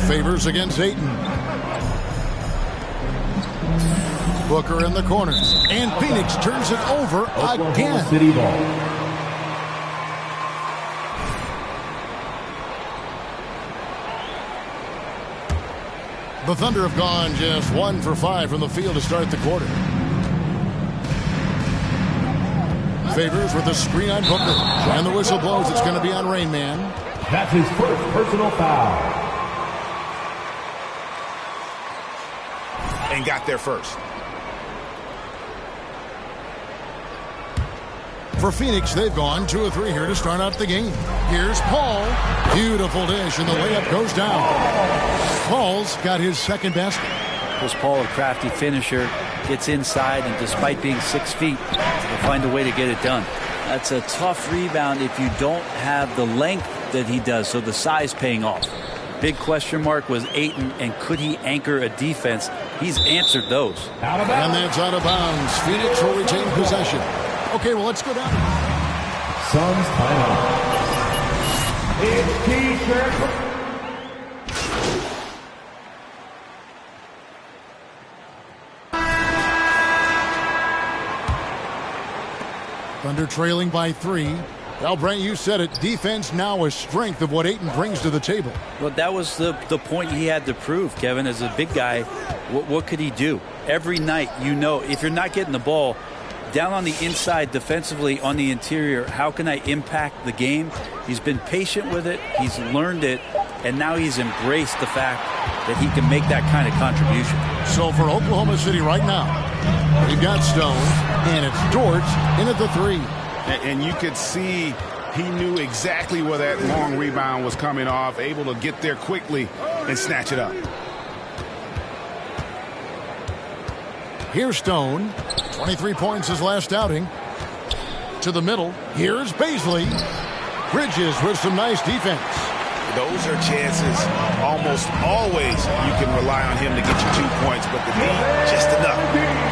Favors against Ayton. Booker in the corner. And Phoenix turns it over again. City ball. The Thunder have gone just 1 for 5 from the field to start the quarter. Favors with a screen on Booker. And the whistle blows. It's going to be on Rain Man. That's his first personal foul. And got there first. For Phoenix, they've gone 2 of 3 here to start out the game. Here's Paul. Beautiful dish, and the layup goes down. Paul's got his second basket. Was Paul a crafty finisher, gets inside, and despite being 6 feet, will find a way to get it done. That's a tough rebound if you don't have the length that he does, so the size paying off. Big question mark was Ayton, and could he anchor a defense? He's answered those. And that's out of bounds. Phoenix will retain possession. Okay, well, let's go down. Suns timeout. It's T-shirt. Thunder trailing by 3. Well, Brent, you said it. Defense now a strength of what Ayton brings to the table. Well, that was the point he had to prove, Kevin. As a big guy, what could he do? Every night, you know, if you're not getting the ball, down on the inside defensively on the interior, how can I impact the game? He's been patient with it. He's learned it. And now he's embraced the fact that he can make that kind of contribution. So for Oklahoma City right now, we've got Stone, and it's Dort in at the 3. And you could see he knew exactly where that long rebound was coming off, able to get there quickly and snatch it up. Here's Stone. 23 points his last outing. To the middle. Here's Baisley. Bridges with some nice defense. Those are chances almost always you can rely on him to get you 2 points, but the D just enough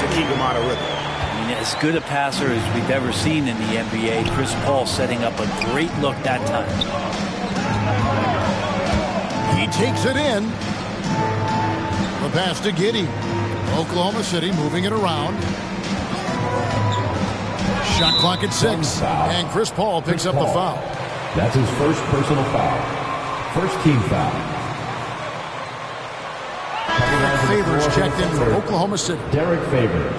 to keep him out of rhythm. As good a passer as we've ever seen in the NBA, Chris Paul setting up a great look that time. He takes it in. The pass to Giddey. Oklahoma City moving it around. Shot clock at 6. And Chris Paul picks up the foul. That's his first personal foul. First team foul. Favors checked in for Oklahoma City. Derek Favors.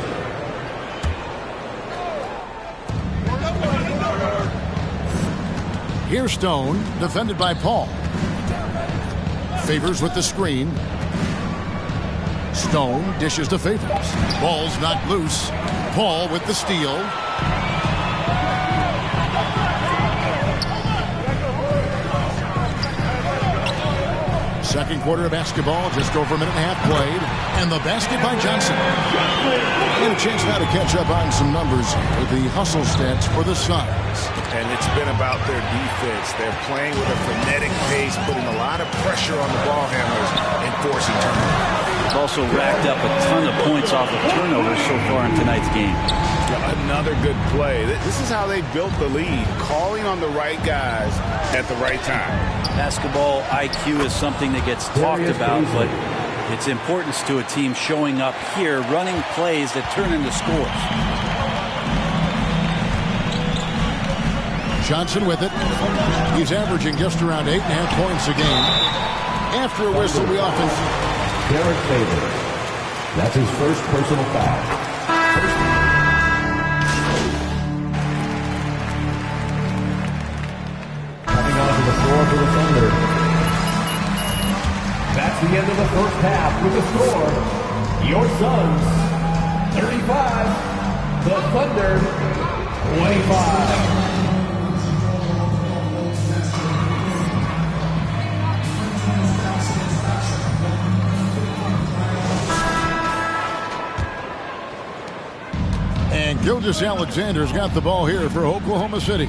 Here's Stone, defended by Paul. Favors with the screen. Stone dishes to Favors. Ball's knocked loose. Paul with the steal. Second quarter of basketball, just over a minute and a half played. And the basket by Johnson. And a chance now to catch up on some numbers with the hustle stats for the Suns. And it's been about their defense. They're playing with a frenetic pace, putting a lot of pressure on the ball handlers and forcing turnovers. They've also racked up a ton of points off of turnovers so far in tonight's game. Another good play. This is how they built the lead, calling on the right guys at the right time. Basketball IQ is something that gets talked about, but its importance to a team showing up here, running plays that turn into scores. Johnson with it. He's averaging just around 8.5 points a game. After a whistle, we often... Derek Favors. That's his first personal foul. Coming onto the floor for the Thunder. That's the end of the first half with the score. Your Suns, 35. The Thunder, 25. And Gilgeous-Alexander's got the ball here for Oklahoma City.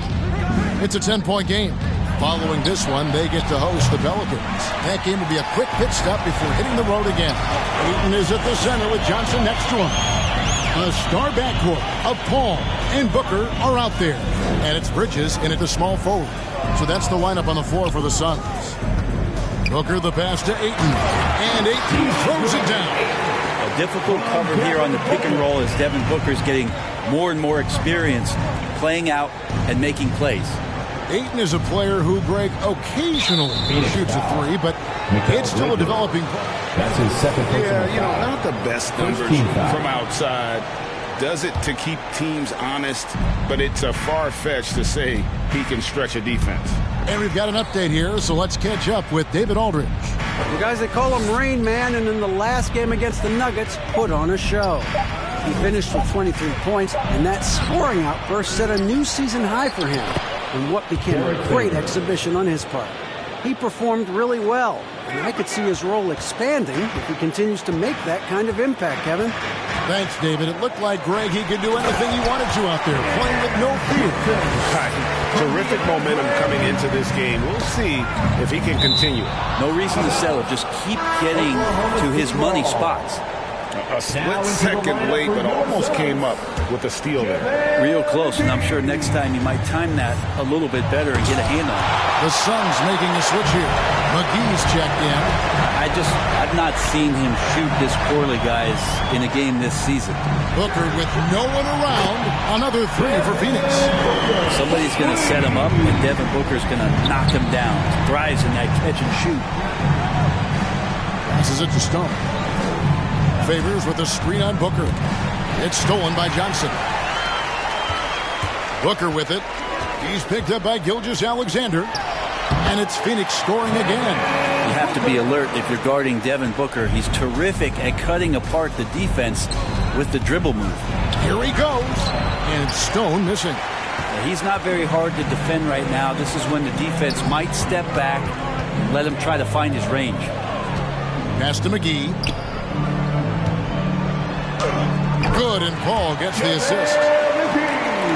It's a 10-point game. Following this one, they get to host the Pelicans. That game will be a quick pit stop before hitting the road again. Ayton is at the center with Johnson next to him. The star backcourt of Paul and Booker are out there. And it's Bridges in at the small forward. So that's the lineup on the floor for the Suns. Booker the pass to Ayton. And Ayton throws it down. A difficult cover here on the pick and roll as Devin Booker's getting more and more experience playing out and making plays. Ayton is a player who, Greg, occasionally shoots a three, but it's still a developing play. That's his second. Yeah, not the best numbers from outside. Does it to keep teams honest, but it's a far-fetched to say he can stretch a defense. And we've got an update here, so let's catch up with David Aldridge. The guys, they call him Rain Man, and in the last game against the Nuggets, put on a show. He finished with 23 points, and that scoring outburst set a new season high for him in what became a great exhibition on his part. He performed really well, and I could see his role expanding if he continues to make that kind of impact, Kevin. Thanks, David. It looked like, Greg, he could do anything he wanted to out there, playing with no fear. Terrific momentum coming into this game. We'll see if he can continue. No reason to settle. Just keep getting to his money spots. A split second late, but almost came up with a steal there. Real close, and I'm sure next time you might time that a little bit better and get a hand on it. The Suns making a switch here. McGee's checked in. I've not seen him shoot this poorly, guys, in a game this season. Booker with no one around. Another three for Phoenix. Somebody's going to set him up, and Devin Booker's going to knock him down. Thrives in that catch and shoot. Passes it to Stone. Favors with a screen on Booker. It's stolen by Johnson. Booker with it. He's picked up by Gilgeous-Alexander. And it's Phoenix scoring again. You have to be alert if you're guarding Devin Booker. He's terrific at cutting apart the defense with the dribble move. Here he goes. And Stone missing. He's not very hard to defend right now. This is when the defense might step back and let him try to find his range. Pass to McGee. Good, and Paul gets the assist.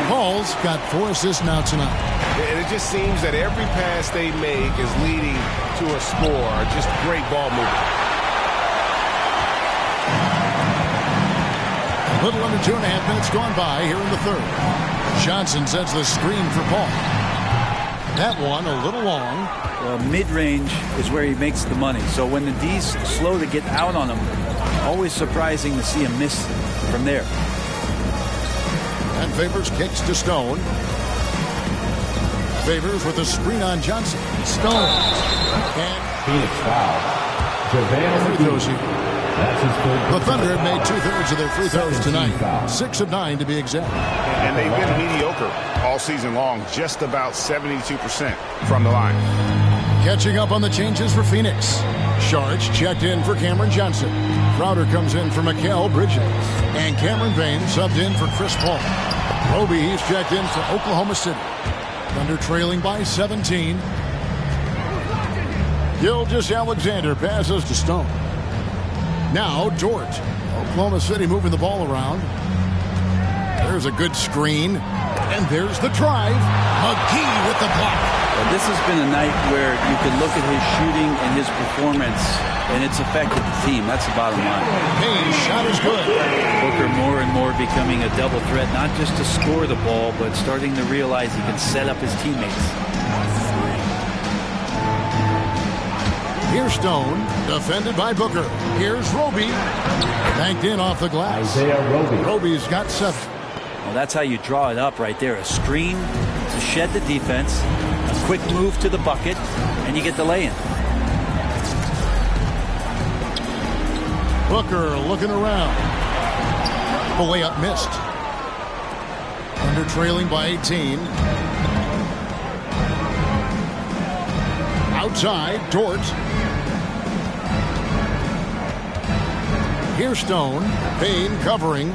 Paul's got 4 assists now tonight. And it just seems that every pass they make is leading to a score. Just great ball movement. A little under 2.5 minutes gone by here in the third. Johnson sets the screen for Paul. That one a little long. Well, mid-range is where he makes the money. So when the D's slow to get out on him, always surprising to see him miss from there. And Favors kicks to Stone. Favors with a screen on Johnson. Stone. And Phoenix foul. JaVale free throws here. That's his third. The Thunder have made 2/3 of their free throws tonight. 6 of 9 to be exact. And they've been mediocre all season long. Just about 72% from the line. Catching up on the changes for Phoenix. Sharch checked in for Cameron Johnson. Crowder comes in for Mikal Bridges. And Cameron Bain subbed in for Chris Paul. Roby, he's checked in for Oklahoma City. Thunder trailing by 17. Gilgeous-Alexander passes to Stone. Now Dort. Oklahoma City moving the ball around. There's a good screen. And there's the drive. McGee with the block. Well, this has been a night where you can look at his shooting and his performance, and it's affected the team. That's the bottom line. Payne's shot is good. Booker more and more becoming a double threat, not just to score the ball, but starting to realize he can set up his teammates. Here's Stone, defended by Booker. Here's Roby. Banked in off the glass. Isaiah Roby. Roby's got 7. Well, that's how you draw it up right there. A screen to shed the defense, a quick move to the bucket, and you get the lay-in. Booker looking around. The layup missed. Under trailing by 18. Outside, Dort. Here's Stone. Payne covering.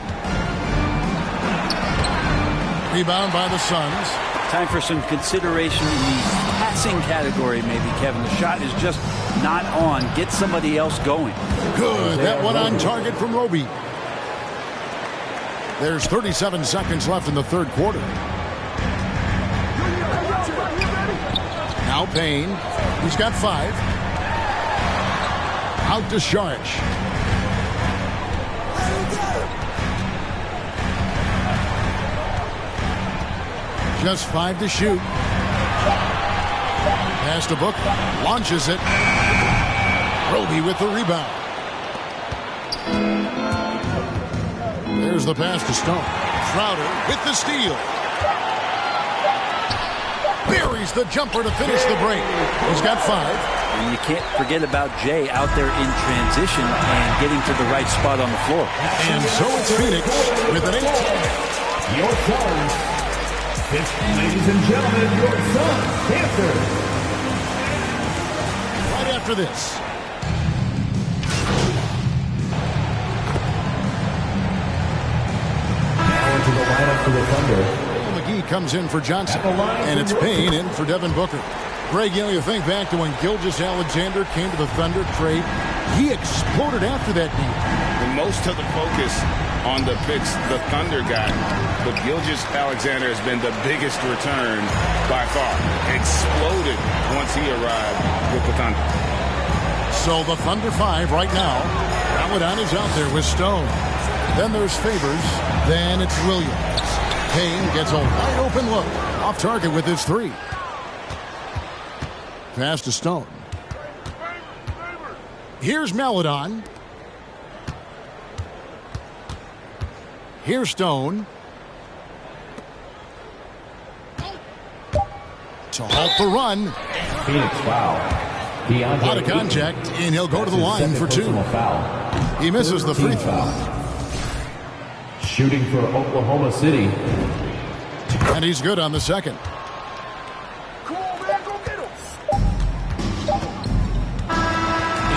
Rebound by the Suns. Time for some consideration in the passing category, maybe, Kevin. The shot is just not on. Get somebody else going. Good. That one on target from Roby. There's 37 seconds left in the third quarter. Now Payne. He's got 5. Out to Sharch. Just 5 to shoot. Pass to Booker. Launches it. Roby with the rebound. There's the pass to Stone. Crowder with the steal. Buries the jumper to finish the break. He's got 5. And you can't forget about Jay out there in transition and getting to the right spot on the floor. And so it's Phoenix with an 8. Your Suns. Ladies and gentlemen, your Suns Panthers. Right after this. Now into the lineup for the Thunder. McGee comes in for Johnson. And it's Payne in for Devin Booker. Greg, you think back to when Gilgeous-Alexander came to the Thunder trade. He exploded after that game. And most of the focus on the picks the Thunder got, but Gilgeous-Alexander has been the biggest return by far. Exploded once he arrived with the Thunder. So the Thunder 5 right now. Ramadan is out there with Stone. Then there's Favors. Then it's Williams. Payne gets a wide open look. Off target with his 3. Pass to Stone. Here's Maladon. Here's Stone. To halt the run. Phoenix foul. A lot of contact, and he'll go to the line for 2. He misses the free throw. Shooting for Oklahoma City. And he's good on the second.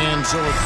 And so it's